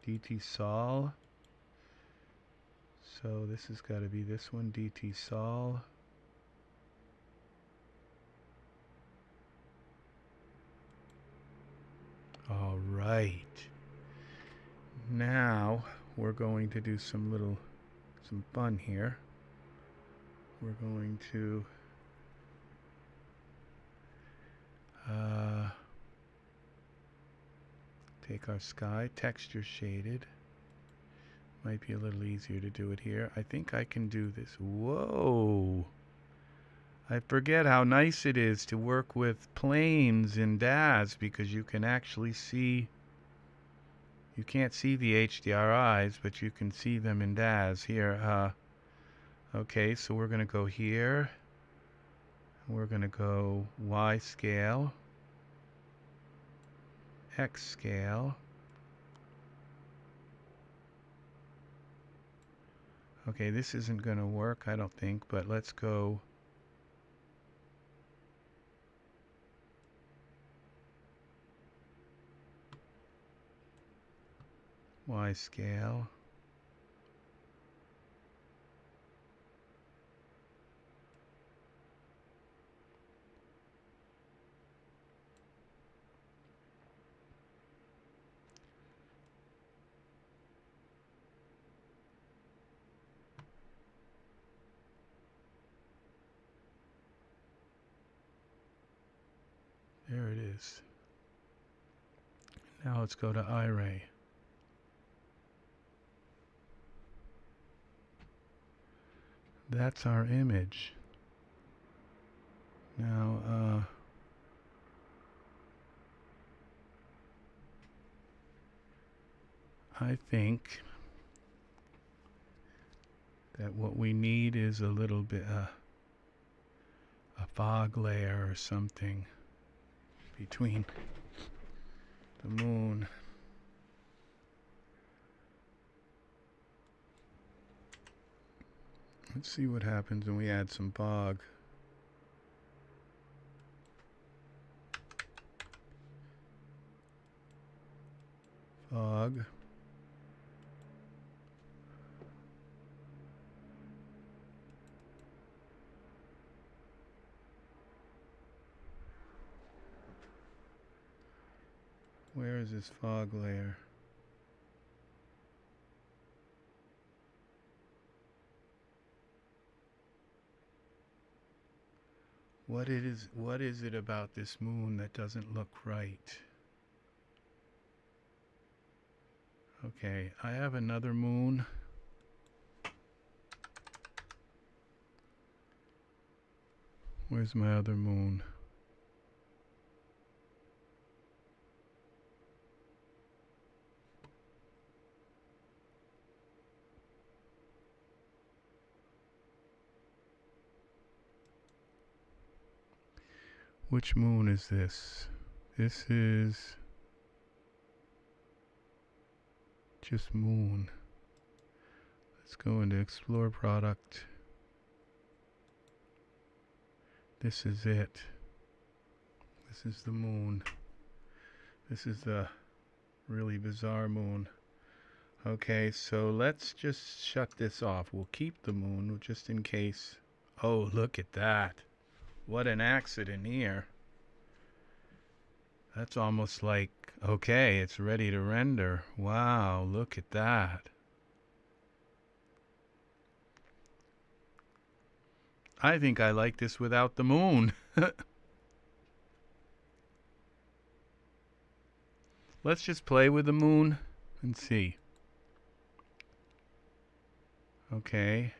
DT Sol. So this has got to be this one, DT Sol. All right. Now we're going to do some fun here. We're going to take our sky, texture shaded. Might be a little easier to do it here. I think I can do this. Whoa! I forget how nice it is to work with planes in Daz because you can actually see, you can't see the HDRIs, but you can see them in Daz here. Okay, so we're going to go here. We're going to go Y scale, X scale. Okay, this isn't going to work, I don't think, but let's go Y scale. There it is. Now let's go to Iray. That's our image. Now, I think that what we need is a little bit a fog layer or something between the moon. Let's see what happens when we add some fog. Fog. Where is this fog layer? What is it about this moon that doesn't look right? Okay, I have another moon. Where's my other moon? Which moon is this? This is just moon. Let's go into explore product. This is it. This is the moon. This is the really bizarre moon. Okay, so let's just shut this off. We'll keep the moon just in case. Oh, look at that. What an accident here. That's almost like, okay, it's ready to render. Wow, look at that. I think I like this without the moon. Let's just play with the moon and see. Okay.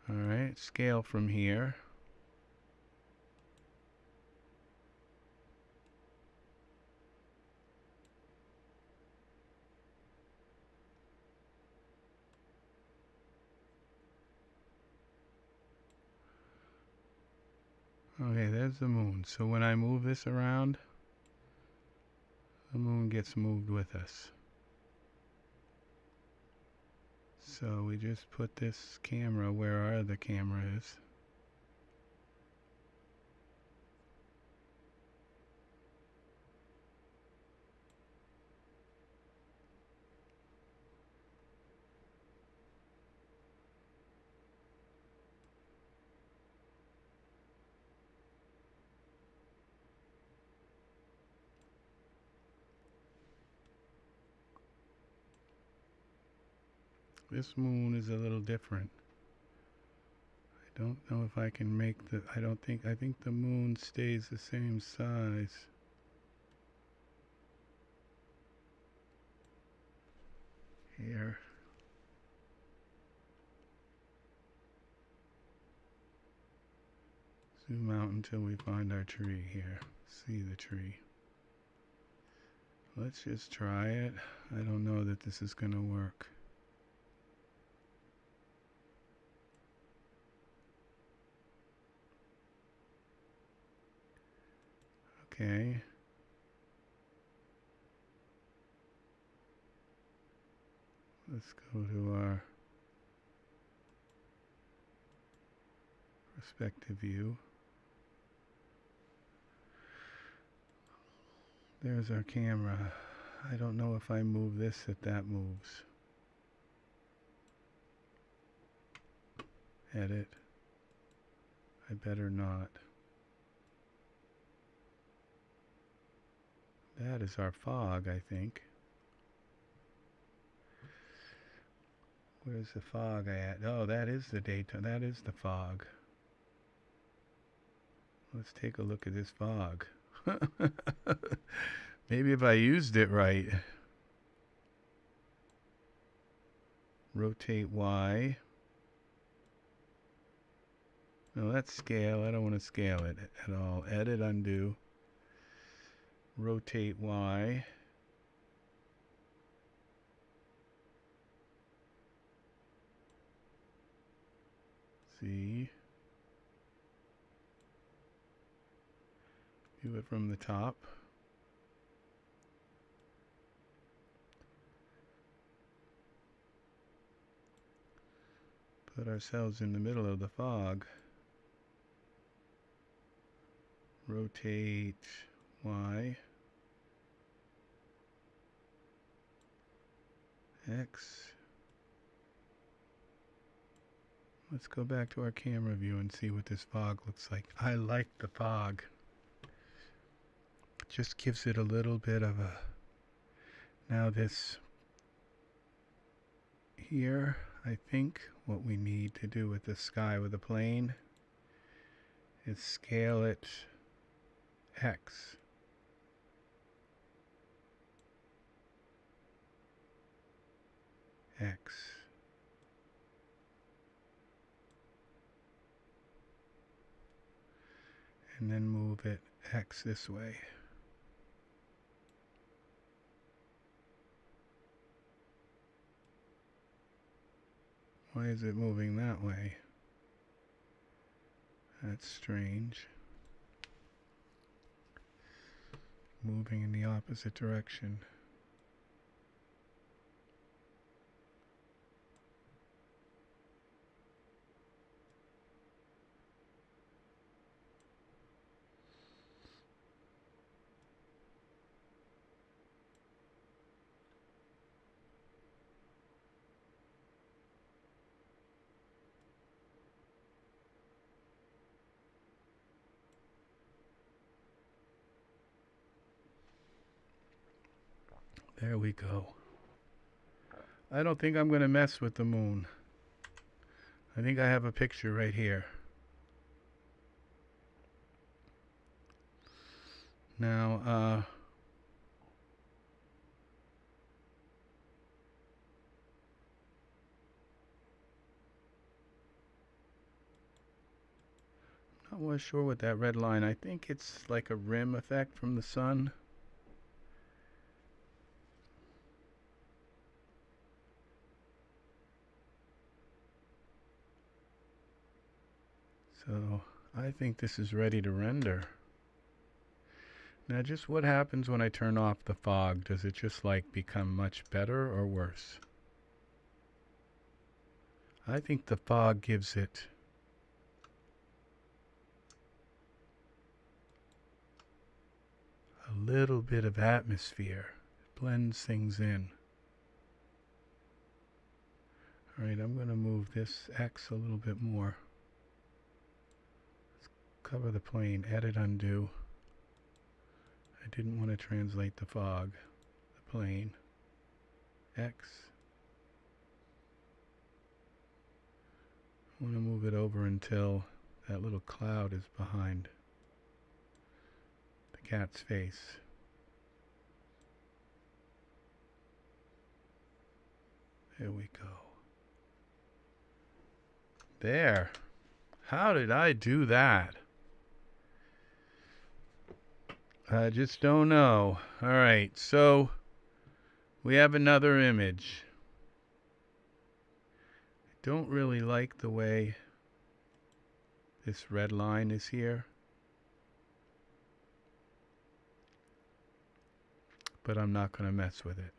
Alright, scale from here. Okay, there's the moon. So when I move this around, the moon gets moved with us. So we just put this camera where our other camera is. This moon is a little different. I don't know if I can make the, I think the moon stays the same size. Here. Zoom out until we find our tree here. See the tree. Let's just try it. I don't know that this is going to work. Okay. Let's go to our perspective view. There's our camera. I don't know if I move this that moves. Edit. I better not. That is our fog, I think. Where's the fog at? Oh, that is the daytime. That is the fog. Let's take a look at this fog. Maybe if I used it right. Rotate Y. No, that's scale. I don't want to scale it at all. Edit, undo. Rotate Y. see. View it from the top. Put ourselves in the middle of the fog. Rotate Y. X. Let's go back to our camera view and see what this fog looks like. I like the fog. It just gives it a little bit of a... Now this here, I think what we need to do with the sky with the plane is scale it X. X. And then move it X this way. Why is it moving that way? That's strange. Moving in the opposite direction. There we go. I don't think I'm going to mess with the moon. I think I have a picture right here. Now, not really sure what that red line, I think it's like a rim effect from the sun. So I think this is ready to render. Now just what happens when I turn off the fog? Does it just like become much better or worse? I think the fog gives it a little bit of atmosphere. It blends things in. Alright, I'm going to move this X a little bit more. Cover the plane, edit, undo. I didn't want to translate the fog, the plane. X. I want to move it over until that little cloud is behind the cat's face. There we go. There. How did I do that? I just don't know. Alright, so we have another image. I don't really like the way this red line is here, but I'm not going to mess with it.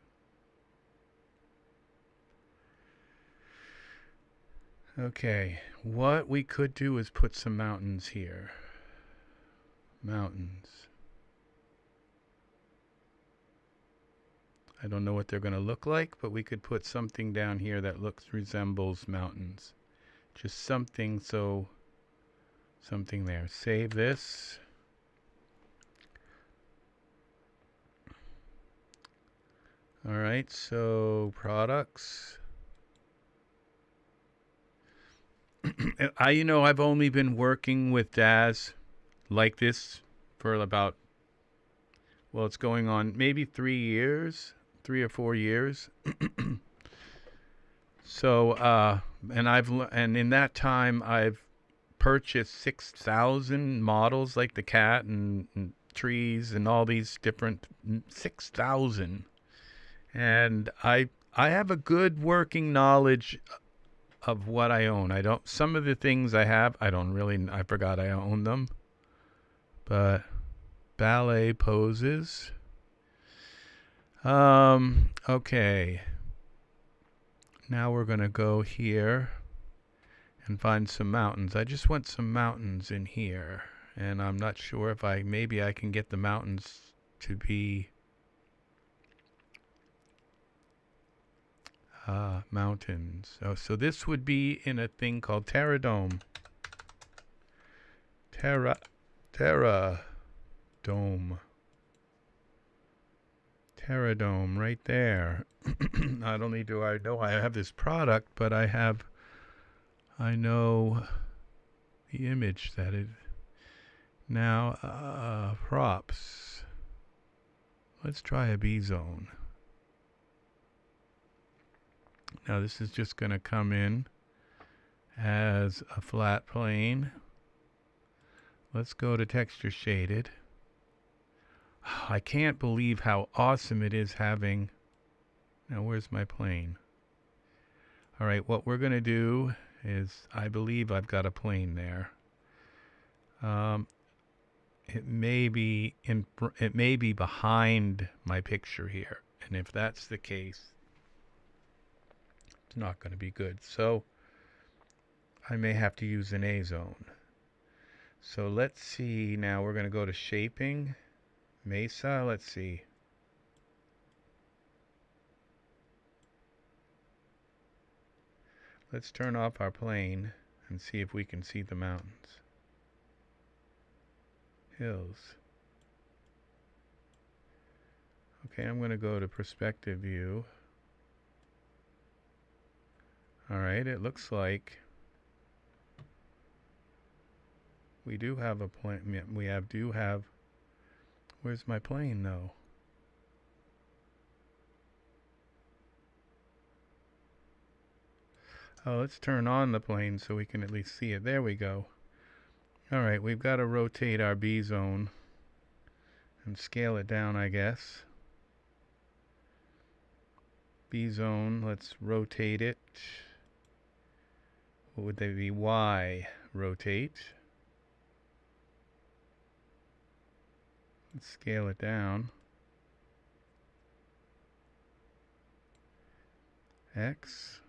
Okay, what we could do is put some mountains here. Mountains. I don't know what they're going to look like, but we could put something down here that resembles mountains. Just something, so something there. Save this. Alright, so products. I've only been working with Daz like this for about, well, it's going on maybe 3 years. 3 or 4 years. So and in that time I've purchased 6,000 models like the cat and trees and all these different 6,000, and I have a good working knowledge of what I own. I don't. Some of the things I have, I don't really. I forgot I own them. But ballet poses. Okay. Now we're gonna go here and find some mountains. I just want some mountains in here, and I'm not sure if maybe I can get the mountains to be mountains. Oh, so this would be in a thing called Terradome. Terradome. Terradome right there. Not only do I know I have this product, but I know the image that it. Now, props. Let's try a B zone. Now this is just going to come in as a flat plane. Let's go to texture shaded. I can't believe how awesome it is having. Now where's my plane? All right, what we're going to do is, I believe I've got a plane there. It may be behind my picture here, and if that's the case, it's not going to be good. So I may have to use an A zone. So let's see. Now we're going to go to shaping, Mesa. Let's see. Let's turn off our plane and see if we can see the mountains. Hills. Okay, I'm going to go to perspective view. Alright, it looks like we do have a plane. Where's my plane though? Oh, let's turn on the plane so we can at least see it. There we go. Alright, we've got to rotate our B zone and scale it down, I guess. B zone, let's rotate it. What would they be? Y, rotate. Let's scale it down. X.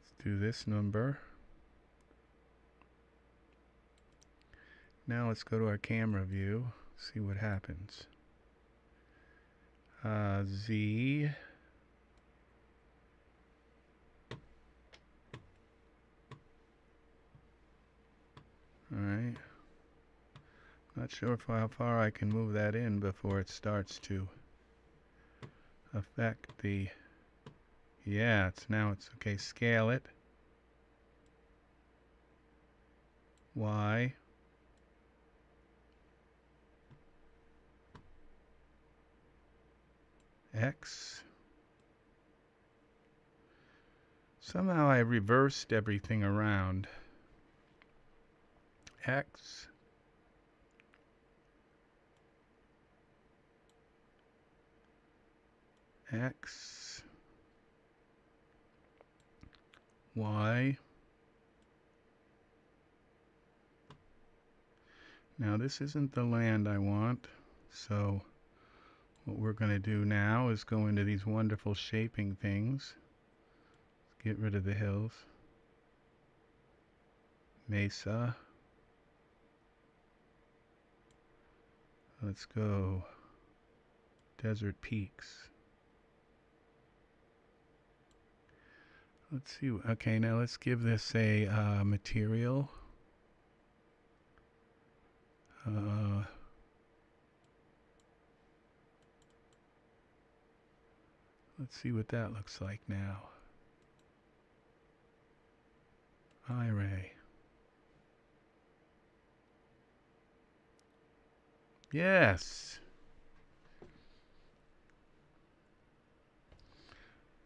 Let's do this number. Now let's go to our camera view, see what happens. Z. Alright. Not sure how far I can move that in before it starts to affect the. Yeah, it's okay. Scale it. Y. X. Somehow I reversed everything around. X. X. Y. Now this isn't the land I want, so what we're going to do now is go into these wonderful shaping things. Let's get rid of the hills. Mesa. Let's go desert peaks. Let's see. Okay, now let's give this a material. Let's see what that looks like now. Iray. Yes.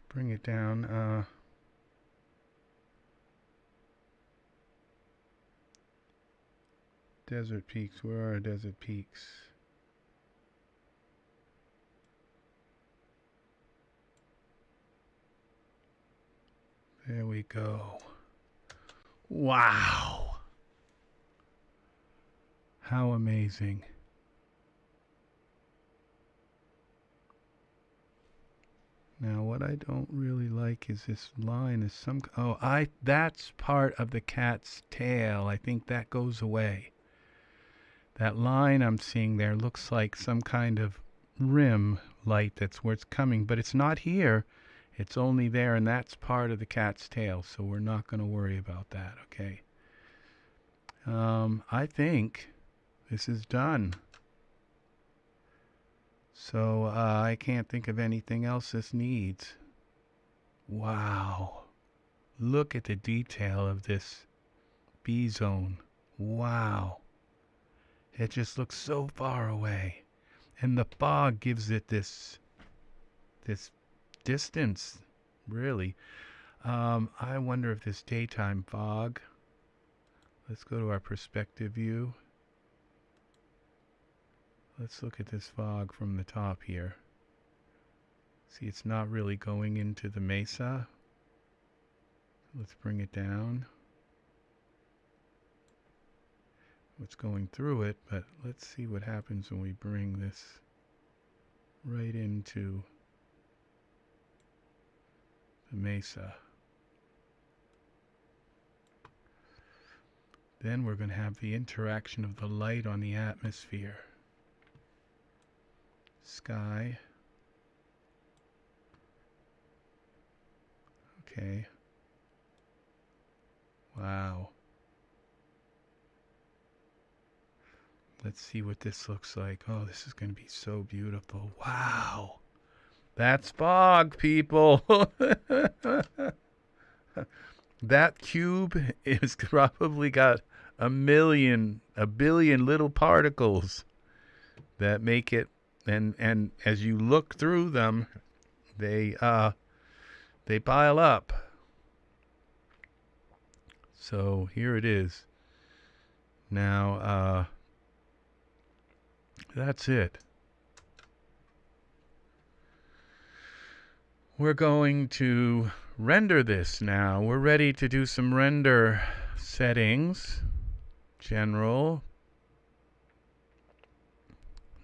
Bring it down. Desert peaks. Where are our desert peaks? There we go. Wow. How amazing. Now what I don't really like is this line is some, oh, that's part of the cat's tail. I think that goes away. That line I'm seeing there looks like some kind of rim light, that's where it's coming, but it's not here. It's only there, and that's part of the cat's tail, so we're not going to worry about that, okay? I think this is done. So I can't think of anything else this needs. Wow. Look at the detail of this B zone. Wow. It just looks so far away. And the fog gives it this distance, really. I wonder if this daytime fog, let's go to our perspective view. Let's look at this fog from the top here. See, it's not really going into the mesa. Let's bring it down. It's going through it, but let's see what happens when we bring this right into the mesa. Then we're going to have the interaction of the light on the atmosphere. Sky. Okay. Wow. Let's see what this looks like. Oh, this is going to be so beautiful. Wow. That's fog, people. That cube is probably got a billion little particles that make it, and as you look through them, they pile up. So here it is. Now that's it. We're going to render this now. We're ready to do some render settings. General.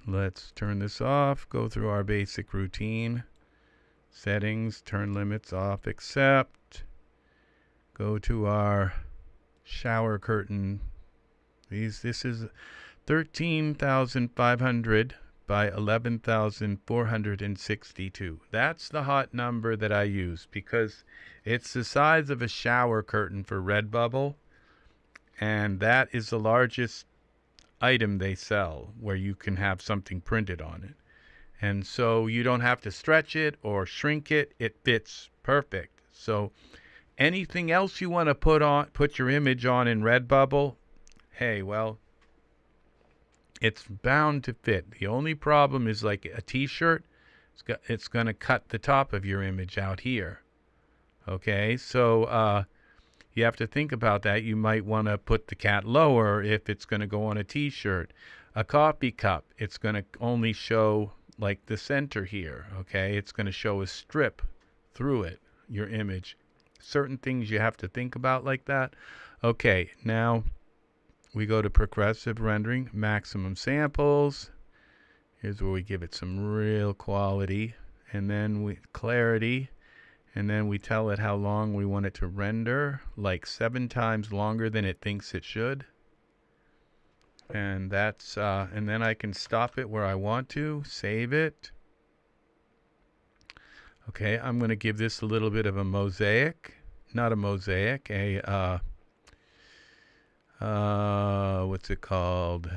Let's turn this off. Go through our basic routine. Settings, turn limits off, accept. Go to our shower curtain. This is 13,500 by 11,462. That's the hot number that I use because it's the size of a shower curtain for Redbubble, and that is the largest item they sell where you can have something printed on it. And so you don't have to stretch it or shrink it. It fits perfect. So anything else you want to put your image on in Redbubble, hey, well, it's bound to fit. The only problem is like a t-shirt, it's going to cut the top of your image out here. Okay, so you have to think about that. You might want to put the cat lower if it's going to go on a t-shirt. A coffee cup, it's going to only show like the center here. Okay, it's going to show a strip through it, your image. Certain things you have to think about like that. Okay, now we go to progressive rendering, maximum samples. Here's where we give it some real quality, and then clarity, and then we tell it how long we want it to render, like 7 times longer than it thinks it should. And that's and then I can stop it where I want to, save it. Okay, I'm going to give this a little bit of a mosaic, not a mosaic, what's it called?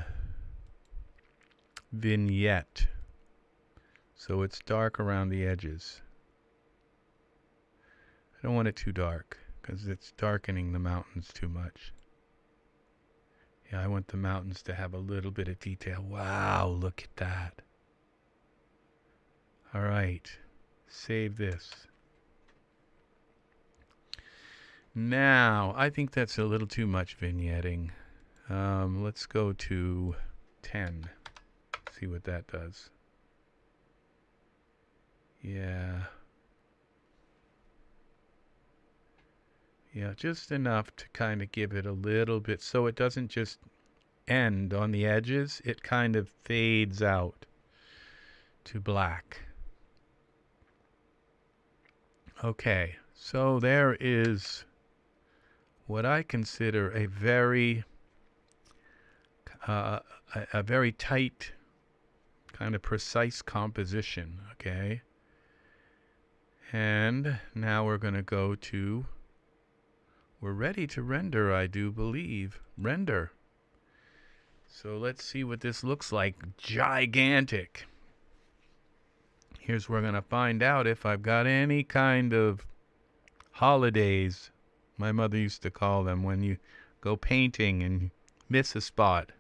Vignette. So it's dark around the edges. I don't want it too dark because it's darkening the mountains too much. Yeah, I want the mountains to have a little bit of detail. Wow, look at that. All right, save this. Now, I think that's a little too much vignetting. Let's go to 10. See what that does. Yeah. Yeah, just enough to kind of give it a little bit so it doesn't just end on the edges. It kind of fades out to black. Okay, so there is what I consider a very tight, kind of precise composition. Okay, and now we're going to go to, we're ready to render, I do believe. Render. So let's see what this looks like. Gigantic. Here's where we're going to find out if I've got any kind of holidays. My mother used to call them when you go painting and miss a spot.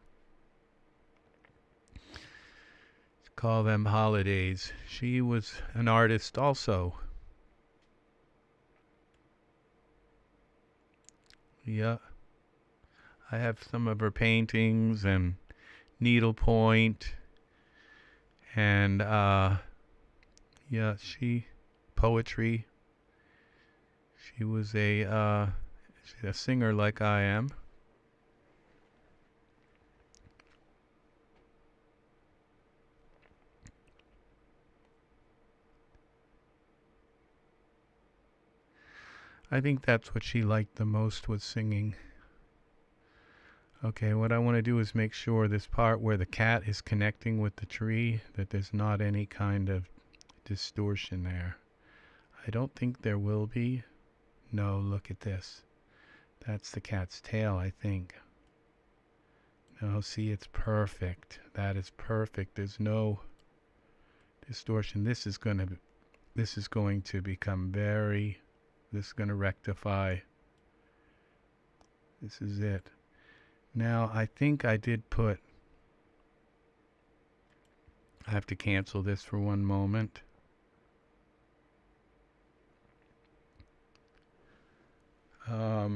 Call them holidays. She was an artist also. Yeah. I have some of her paintings and needlepoint and yeah, poetry. She was a singer like I am. I think that's what she liked the most, was singing. Okay, what I want to do is make sure this part where the cat is connecting with the tree, that there's not any kind of distortion there. I don't think there will be. No, look at this. That's the cat's tail, I think. No, see, it's perfect. That is perfect. There's no distortion. This is going to become very, this is going to rectify. This is it. Now, I think I did put, I have to cancel this for one moment. I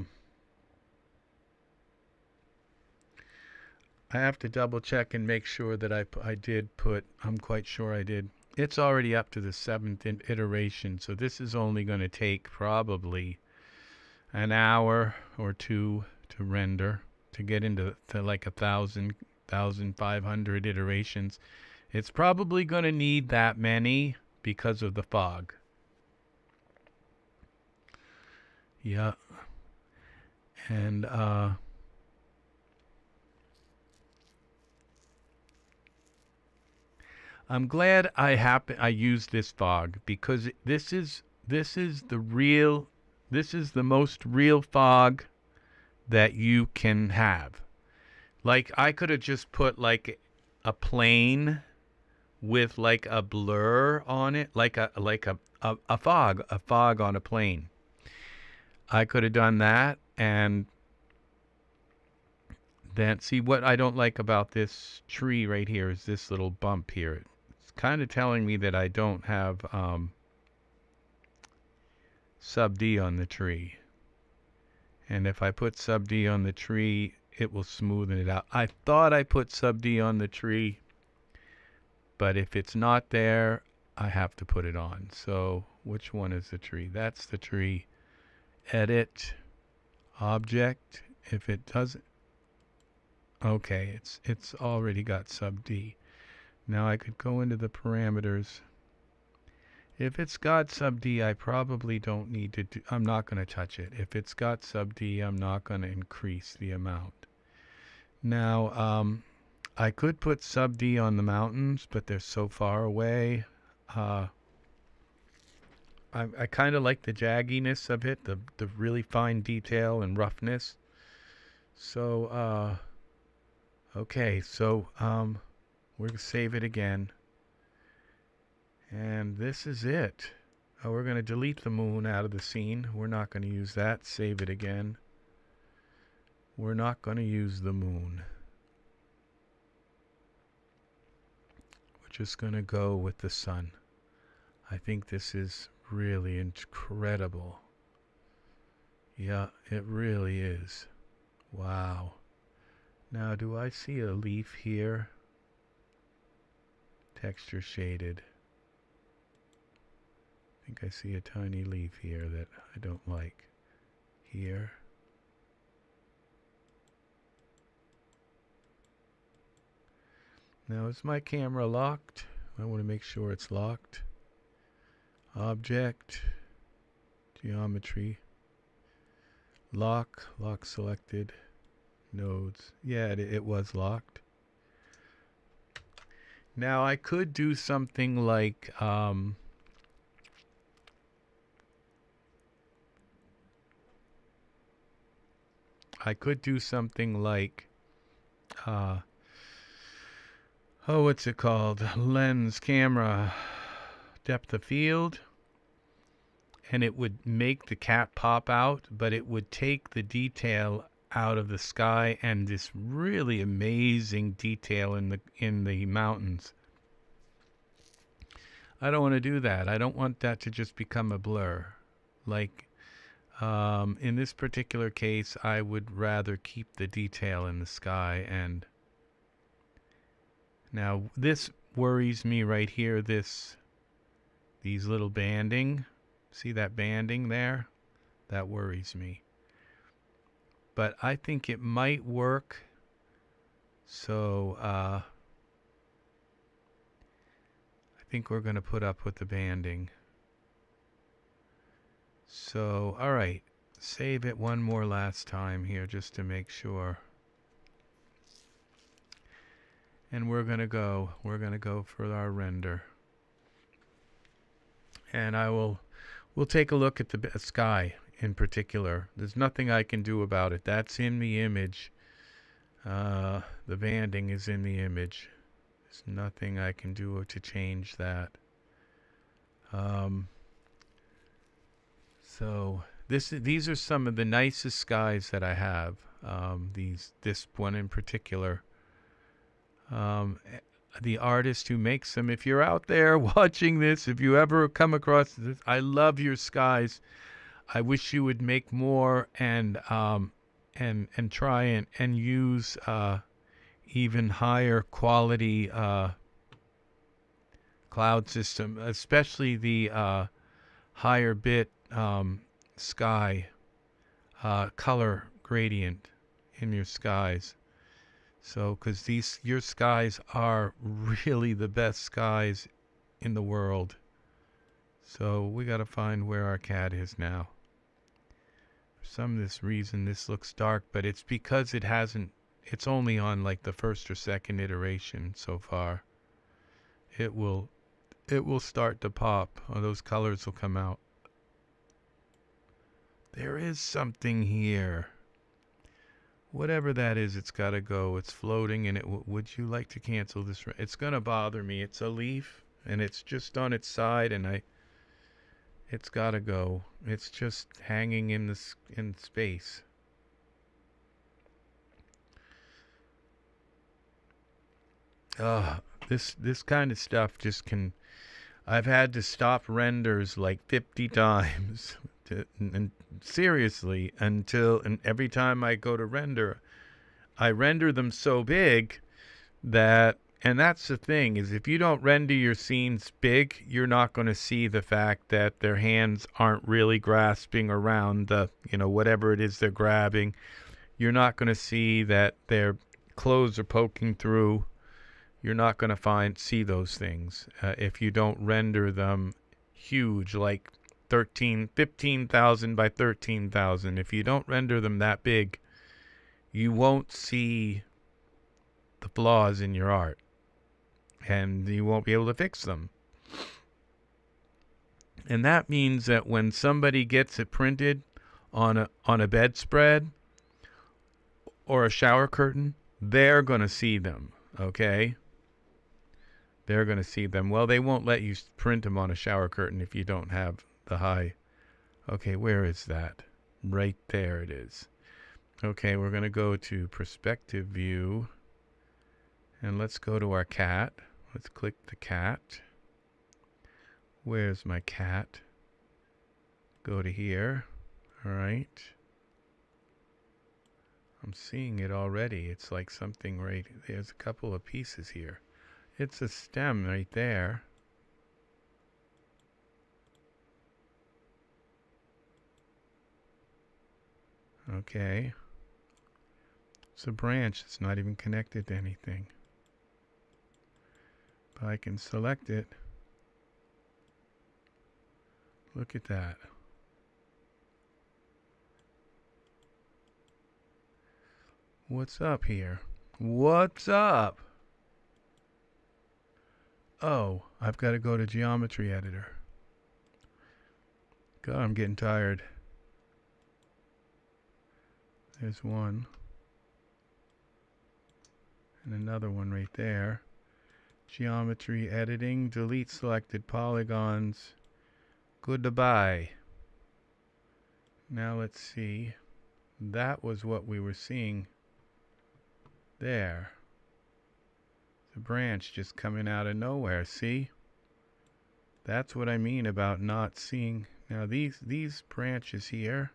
have to double check and make sure that I did put, I'm quite sure I did. It's already up to the 7th iteration, so this is only going to take probably an hour or two to render, to get into like 1,500 iterations. It's probably going to need that many because of the fog. Yeah. And I'm glad I used this fog, because this is the most real fog that you can have. Like, I could have just put like a plane with like a blur on it, like a fog on a plane. I could have done that, and then see, what I don't like about this tree right here is this little bump here. It's kind of telling me that I don't have sub D on the tree. And if I put sub D on the tree, it will smoothen it out. I thought I put sub D on the tree, but if it's not there, I have to put it on. So which one is the tree? That's the tree. Edit, object. If it doesn't, okay, it's already got sub D. Now I could go into the parameters. If it's got sub D, I probably don't need to do, I'm not going to touch it. If it's got sub D, I'm not going to increase the amount. Now, I could put sub D on the mountains, but they're so far away. I kind of like the jagginess of it, the really fine detail and roughness. So, okay, so we're going to save it again. And this is it. Oh, we're going to delete the moon out of the scene. We're not going to use that. Save it again. We're not going to use the moon. We're just going to go with the sun. I think this is really incredible. Yeah, it really is. Wow. Now, do I see a leaf here? Texture shaded. I think I see a tiny leaf here that I don't like. here. Now, is my camera locked? I want to make sure it's locked. Object, geometry, lock selected, nodes. Yeah, it was locked. Now, I could do something like, oh, what's it called? Lens, camera, depth of field. And it would make the cat pop out, but it would take the detail out of the sky and this really amazing detail in the mountains. I don't want to do that. I don't want that to just become a blur. Like, in this particular case, I would rather keep the detail in the sky. And now this worries me right here, these little banding. See that banding there? That worries me. But I think it might work. So I think we're going to put up with the banding. So, all right. Save it one more last time here just to make sure. And we're going to go for our render. And we'll take a look at the sky in particular. There's nothing I can do about it. That's in the image. The banding is in the image. There's nothing I can do to change that. So these are some of the nicest skies that I have. This one in particular. The artist who makes them, if you're out there watching this, if you ever come across this, I love your skies. I wish you would make more and try and use even higher quality cloud system, especially the higher bit sky color gradient in your skies. So, because your skies are really the best skies in the world. So we got to find where our cat is now. For some of this reason, this looks dark, but it's because it's only on like the first or second iteration so far. It will start to pop, or those colors will come out. There is something here. Whatever that is, it's got to go. It's floating, and would you like to cancel this? It's going to bother me. It's a leaf, and it's just on its side, and it's got to go. It's just hanging in space. This kind of stuff just can. I've had to stop renders like 50 times. And seriously, and every time I go to render, I render them so big that, and that's the thing, is if you don't render your scenes big, you're not going to see the fact that their hands aren't really grasping around the, whatever it is they're grabbing. You're not going to see that their clothes are poking through. You're not going to see those things if you don't render them huge, like 15,000 by 13,000. If you don't render them that big, you won't see the flaws in your art, and you won't be able to fix them. And that means that when somebody gets it printed on a bedspread or a shower curtain, they're going to see them, okay? They're going to see them. Well, they won't let you print them on a shower curtain if you don't have the high. Okay, where is that? Right there it is. Okay, we're going to go to perspective view, and let's go to our cat. Let's click the cat. Where's my cat? Go to here. All right. I'm seeing it already. It's like something right. There's a couple of pieces here. It's a stem right there. Okay. It's a branch. It's not even connected to anything. But I can select it. Look at that. What's up here? What's up? Oh, I've got to go to Geometry Editor. God, I'm getting tired. There's one. And another one right there. Geometry Editing. Delete selected polygons. Goodbye. Now let's see. That was what we were seeing there. The branch just coming out of nowhere. See? That's what I mean about not seeing. Now these branches here,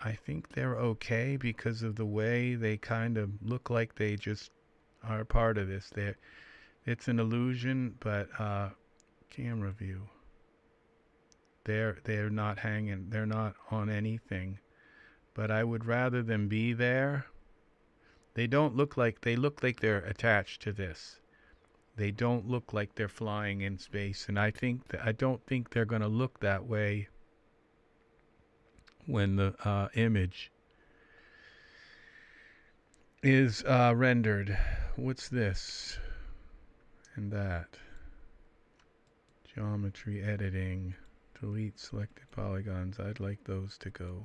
I think they're okay because of the way they kind of look like they just are part of this. It's an illusion, but camera view. They're not hanging. They're not on anything. But I would rather them be there. They look like they're attached to this. They don't look like they're flying in space, and I don't think they're going to look that way when the image is rendered. What's this and that? Geometry editing. Delete selected polygons. I'd like those to go.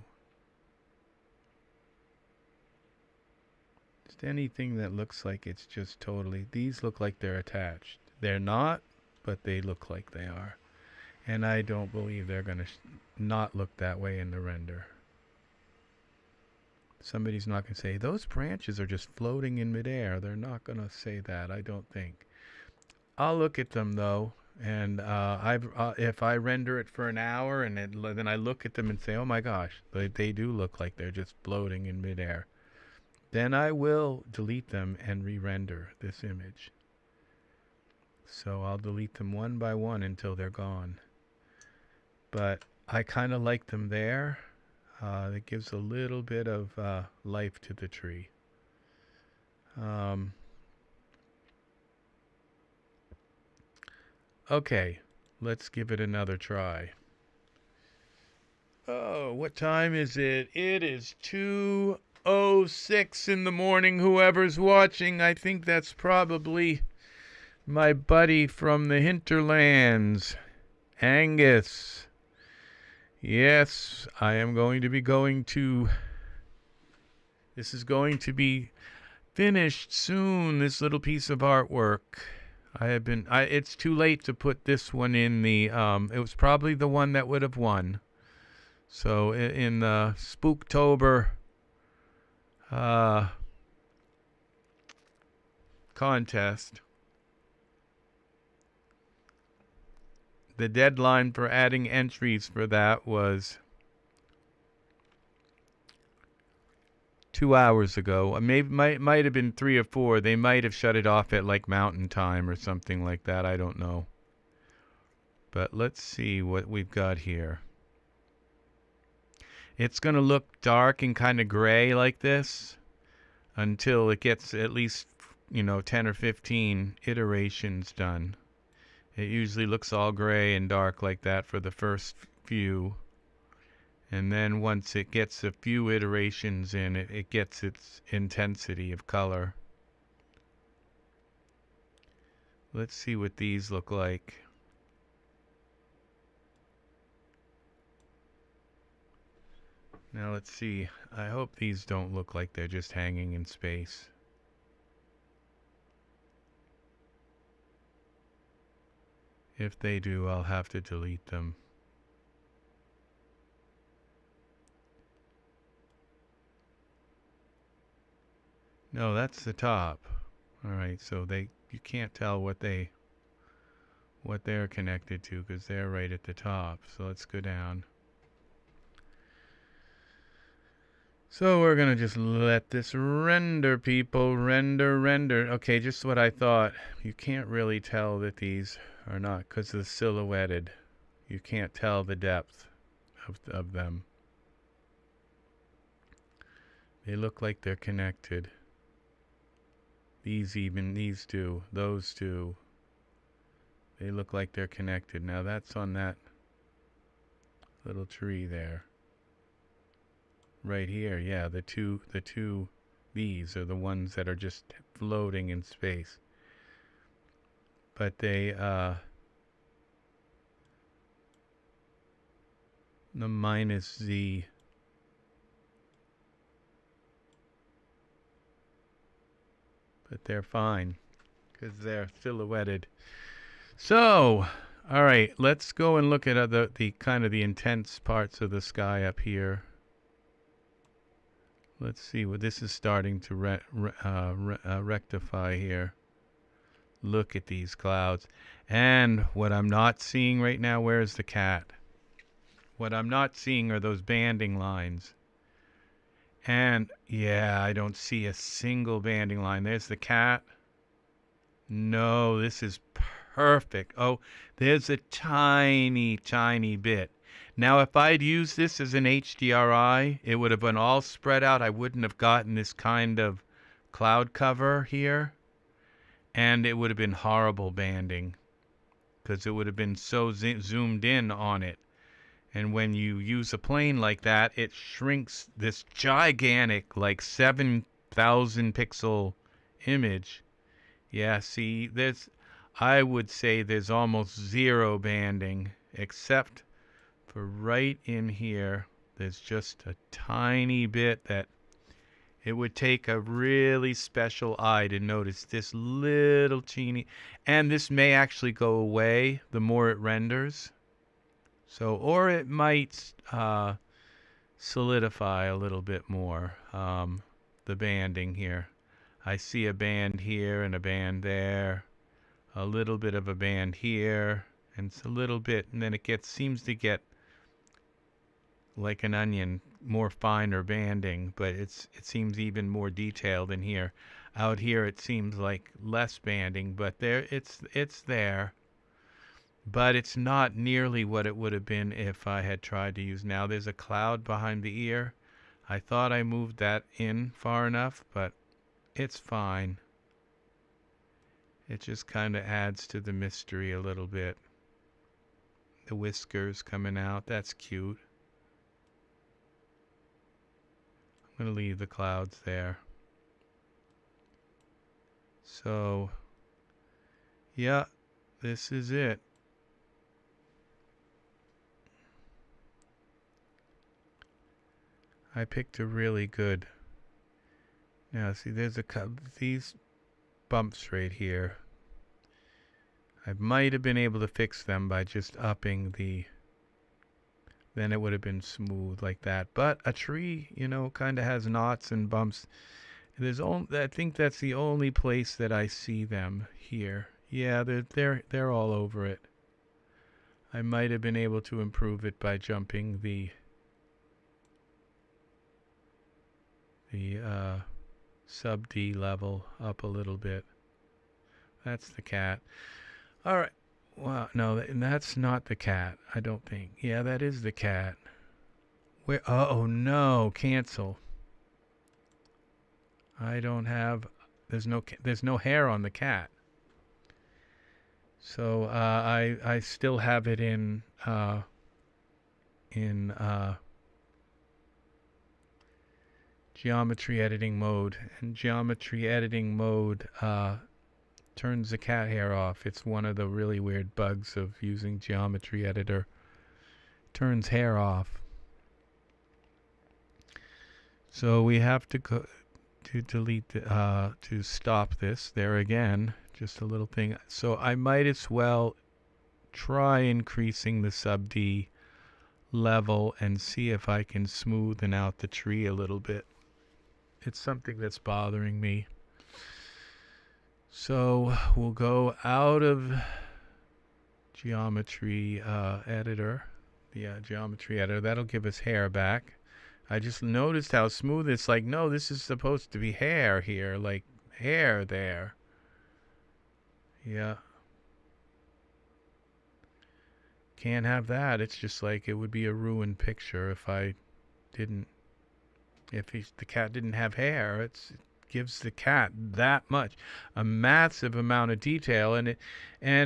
Just anything that looks like it's just totally. These look like they're attached. They're not, but they look like they are. And I don't believe they're going to not look that way in the render. Somebody's not going to say, those branches are just floating in midair. They're not going to say that, I don't think. I'll look at them, though. And if I render it for an hour and then I look at them and say, oh my gosh, they do look like they're just floating in midair, then I will delete them and re-render this image. So I'll delete them one by one until they're gone. But I kind of like them there. It gives a little bit of life to the tree. Okay, let's give it another try. Oh, what time is it? It is 2:06 in the morning. Whoever's watching, I think that's probably my buddy from the hinterlands, Angus. Yes, I am going to be going to... This is going to be finished soon, this little piece of artwork. It's too late to put this one in the... it was probably the one that would have won. So in the Spooktober contest, the deadline for adding entries for that was 2 hours ago. Maybe might have been 3 or 4. They might have shut it off at like Mountain Time or something like that. I don't know. But let's see what we've got here. It's going to look dark and kind of gray like this until it gets at least, 10 or 15 iterations done. It usually looks all gray and dark like that for the first few. And then once it gets a few iterations in, it gets its intensity of color. Let's see what these look like. Now let's see. I hope these don't look like they're just hanging in space. If they do, I'll have to delete them. No, that's the top. Alright, so you can't tell what they're connected to because they're right at the top. So let's go down. So we're going to just let this render, people. Render. Okay, just what I thought. You can't really tell that these are not because of the silhouetted. You can't tell the depth of them. They look like they're connected. These two, those two. They look like they're connected. Now that's on that little tree there. Right here, yeah, the two, these are the ones that are just floating in space. But they, the minus Z. But they're fine, because they're silhouetted. So, all right, let's go and look at the kind of the intense parts of the sky up here. Let's see what this is starting to rectify here. Look at these clouds. And what I'm not seeing right now, where's the cat? What I'm not seeing are those banding lines. And yeah, I don't see a single banding line. There's the cat. No, this is perfect. Oh, there's a tiny, tiny bit. Now, if I'd used this as an HDRI, it would have been all spread out. I wouldn't have gotten this kind of cloud cover here. And it would have been horrible banding, because it would have been so zoomed in on it. And when you use a plane like that, it shrinks this gigantic, like 7,000 pixel image. Yeah, see, I would say there's almost zero banding, except for right in here. There's just a tiny bit that it would take a really special eye to notice this little teeny, and this may actually go away the more it renders. So, or it might solidify a little bit more, the banding here. I see a band here and a band there, a little bit of a band here, and it's a little bit, and then it seems to get like an onion, more finer banding, but it seems even more detailed in here. Out here it seems like less banding, but it's there. But it's not nearly what it would have been if I had tried to use. Now there's a cloud behind the ear. I thought I moved that in far enough, but it's fine. It just kind of adds to the mystery a little bit. The whiskers coming out, that's cute. I'm going to leave the clouds there. So, yeah, this is it. I picked a really good. Now, see, there's these bumps right here. I might have been able to fix them by just upping the. Then it would have been smooth like that. But a tree, you know, kind of has knots and bumps. I think that's the only place that I see them here. Yeah, they're all over it. I might have been able to improve it by jumping the sub D level up a little bit. That's the cat. All right. Wow, no, that's not the cat, I don't think. Yeah, that is the cat. Where? Oh no, cancel. I don't have. There's no hair on the cat. So I still have it in geometry editing mode, and geometry editing mode turns the cat hair off. It's one of the really weird bugs of using geometry editor. Turns hair off. So we have to go to delete to stop this. There again, just a little thing. So I might as well try increasing the sub D level and see if I can smoothen out the tree a little bit. It's something that's bothering me. So we'll go out of geometry editor. Yeah, geometry editor. That'll give us hair back. I just noticed how smooth it's like, no, this is supposed to be hair here, like hair there. Yeah. Can't have that. It's just like it would be a ruined picture if I didn't If the cat didn't have hair, it gives the cat that much, a massive amount of detail, and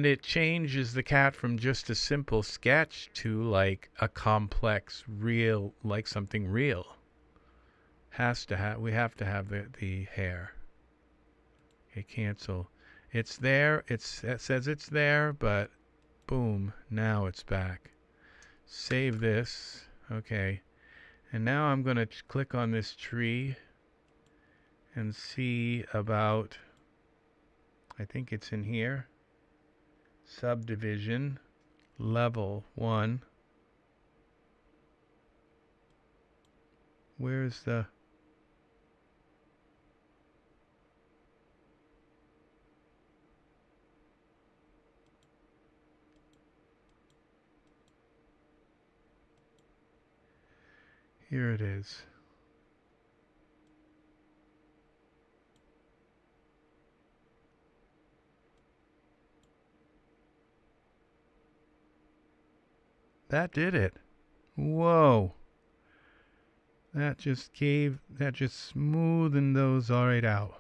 it changes the cat from just a simple sketch to like a complex, real, like something real. We have to have the hair. Okay, cancel. It's there. It says it's there, but boom, now it's back. Save this. Okay. And now I'm going to click on this tree and see about, I think it's in here, subdivision, level 1. Where's the... Here it is. That did it. Whoa. That just smoothened those right out.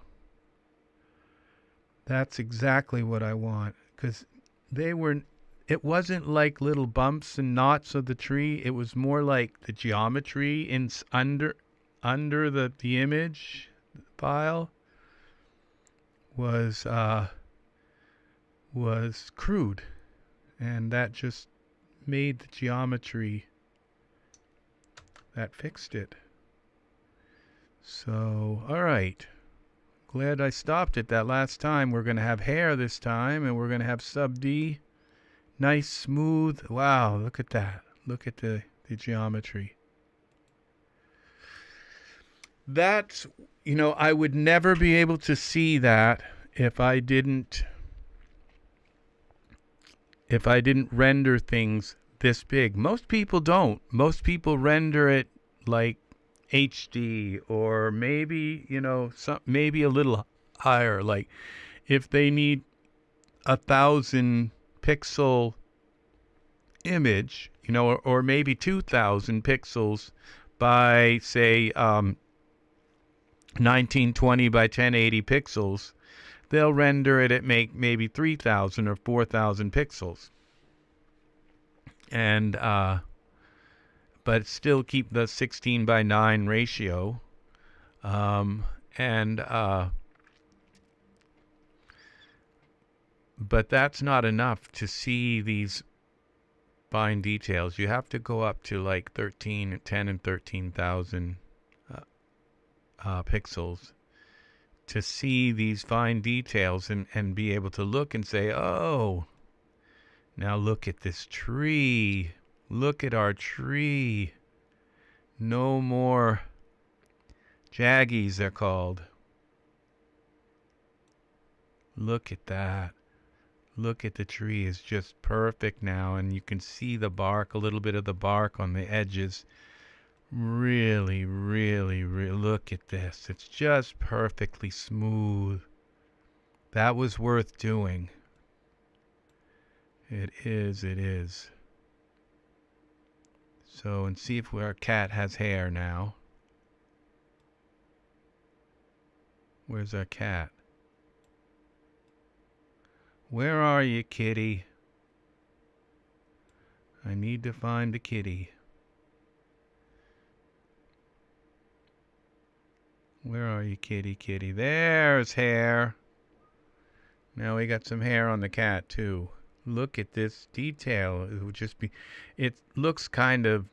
That's exactly what I want, because it wasn't like little bumps and knots of the tree. It was more like the geometry under the image file was crude, and that just made the geometry, that fixed it. So, all right. Glad I stopped it that last time. We're going to have hair this time, and we're going to have sub D. Nice, smooth. Wow, look at that. Look at the geometry. That's, I would never be able to see that if I didn't render things this big. Most people don't. Most people render it like HD, or maybe, maybe a little higher. Like if they need 1,000 pixel image, or maybe 2,000 pixels by, say, 1920 by 1080 pixels, they'll render it at maybe 3,000 or 4,000 pixels. And but still keep the 16 by 9 ratio. But that's not enough to see these fine details. You have to go up to like 10 and 13,000 pixels to see these fine details and be able to look and say, oh, now look at this tree. Look at our tree. No more jaggies, they're called. Look at that. Look at the tree. It's just perfect now, and you can see the bark, a little bit of the bark on the edges. Really, really, really, look at this. It's just perfectly smooth. That was worth doing. It is, it is. So, and see if our cat has hair now. Where's our cat? Where are you, kitty? I need to find the kitty. Where are you, kitty, kitty? There's hair. Now we got some hair on the cat, too. Look at this detail. It would just be... It looks kind of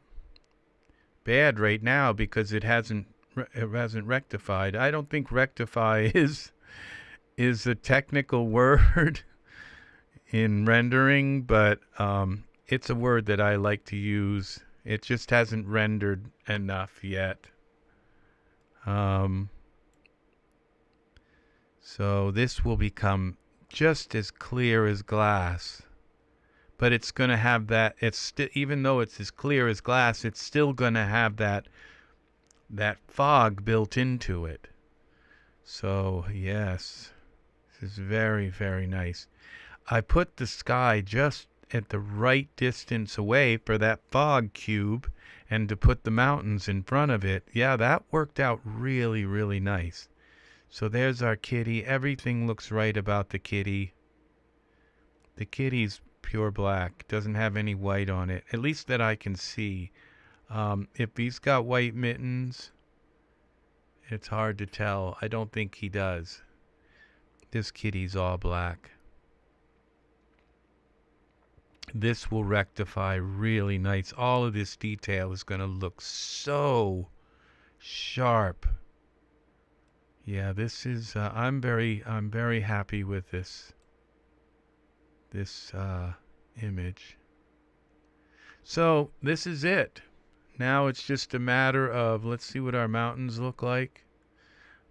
bad right now because it hasn't rectified. I don't think rectify is a technical word in rendering, but it's a word that I like to use. It just hasn't rendered enough yet. So this will become just as clear as glass, but it's going to have that, even though it's as clear as glass, it's still going to have that fog built into it. So yes, this is very, very nice. I put the sky just at the right distance away for that fog cube and to put the mountains in front of it. Yeah, that worked out really, really nice. So there's our kitty. Everything looks right about the kitty. The kitty's pure black, doesn't have any white on it, at least that I can see. If he's got white mittens, it's hard to tell. I don't think he does. This kitty's all black. This will rectify really nice. All of this detail is going to look so sharp. Yeah, this is I'm very happy with this image. So this is it. Now it's just a matter of, let's see what our mountains look like.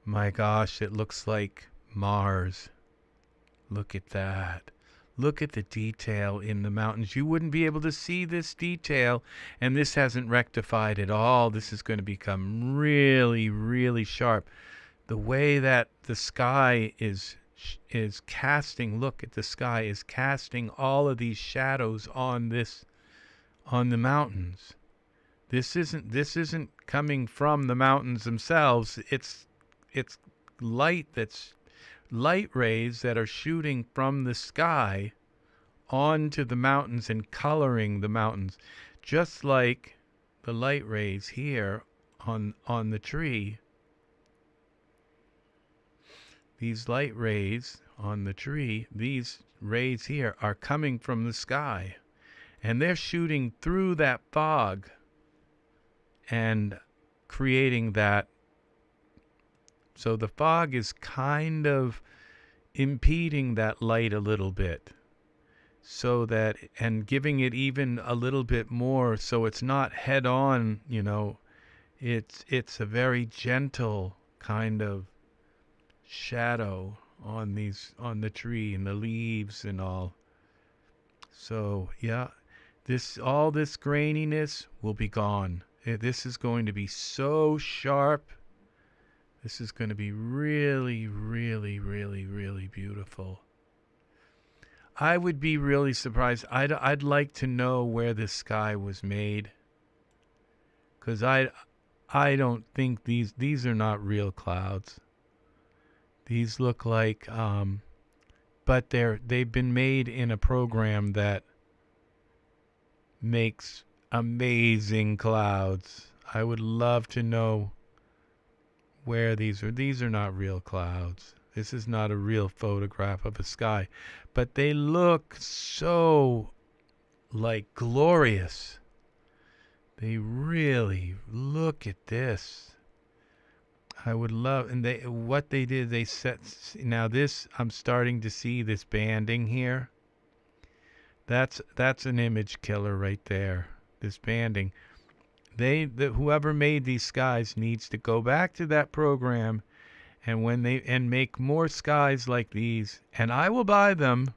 My gosh, it looks like Mars. Look at that. Look at the detail in the mountains. You wouldn't be able to see this detail, and this hasn't rectified at all. This is going to become really, really sharp. The way that the sky is casting, look at the sky, is casting all of these shadows on the mountains. This isn't coming from the mountains themselves. It's light rays that are shooting from the sky onto the mountains and coloring the mountains, just like the light rays here on the tree. These light rays on the tree, these rays here are coming from the sky, and they're shooting through that fog and creating that. So the fog is kind of impeding that light a little bit, so that, and giving it even a little bit more, so it's not head on, you know. It's a very gentle kind of shadow on the tree and the leaves and all. So yeah, all this graininess will be gone. This is going to be so sharp. This is going to be really, really, really, really beautiful. I would be really surprised. I'd like to know where this sky was made, because I don't think these are not real clouds. These look like, but they've been made in a program that makes amazing clouds. I would love to know where these are. These are not real clouds. This is not a real photograph of a sky, but they look so like glorious. They really, look at this. I would love, and what they did, they set, now this, I'm starting to see this banding here. That's an image killer right there. This banding. Whoever made these skies needs to go back to that program, and make more skies like these. And I will buy them,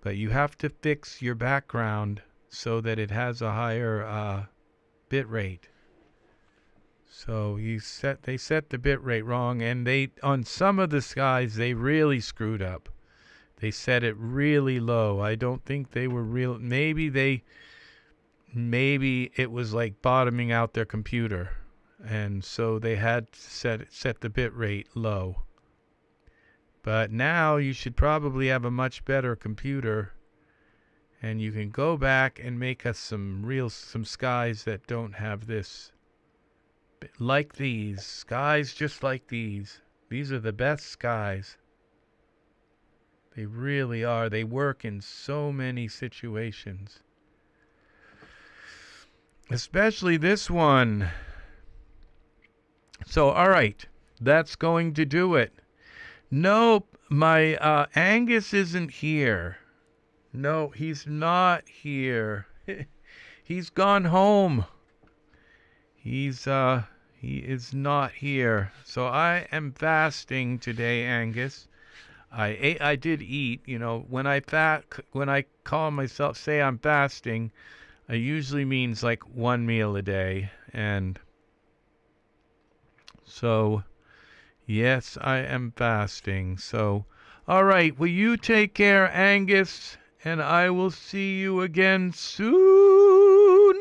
but you have to fix your background so that it has a higher bit rate. So they set the bit rate wrong, and on some of the skies they really screwed up. They set it really low. I don't think they were real. Maybe it was like bottoming out their computer, and so they had to set the bit rate low. But now you should probably have a much better computer, and you can go back and make us some skies that don't have this. Like these skies, just like these. These are the best skies. They really are. They work in so many situations. Especially this one. So, all right. That's going to do it. Nope. My Angus isn't here. No, he's not here. He's gone home. He is not here. So I am fasting today, Angus. I did eat, you know, when I call myself, say I'm fasting, it usually means like one meal a day. And so, yes, I am fasting. So, all right, will you take care, Angus? and I will see you again soon.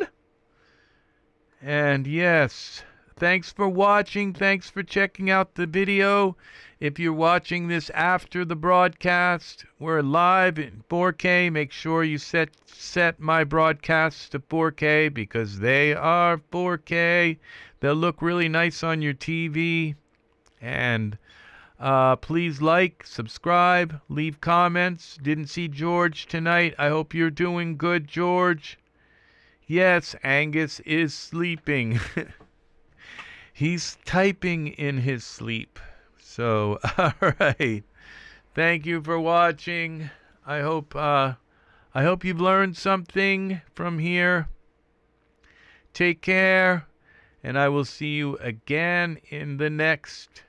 And yes, thanks for watching. Thanks for checking out the video. If you're watching this after the broadcast, we're live in 4K. Make sure you set my broadcasts to 4K because they are 4K. They'll look really nice on your TV. And please like, subscribe, leave comments. Didn't see George tonight. I hope you're doing good, George. Yes, Angus is sleeping. He's typing in his sleep. So, all right. Thank you for watching. I hope you've learned something from here. Take care, and I will see you again in the next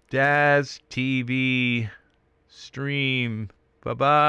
Daz TV stream. Bye-bye.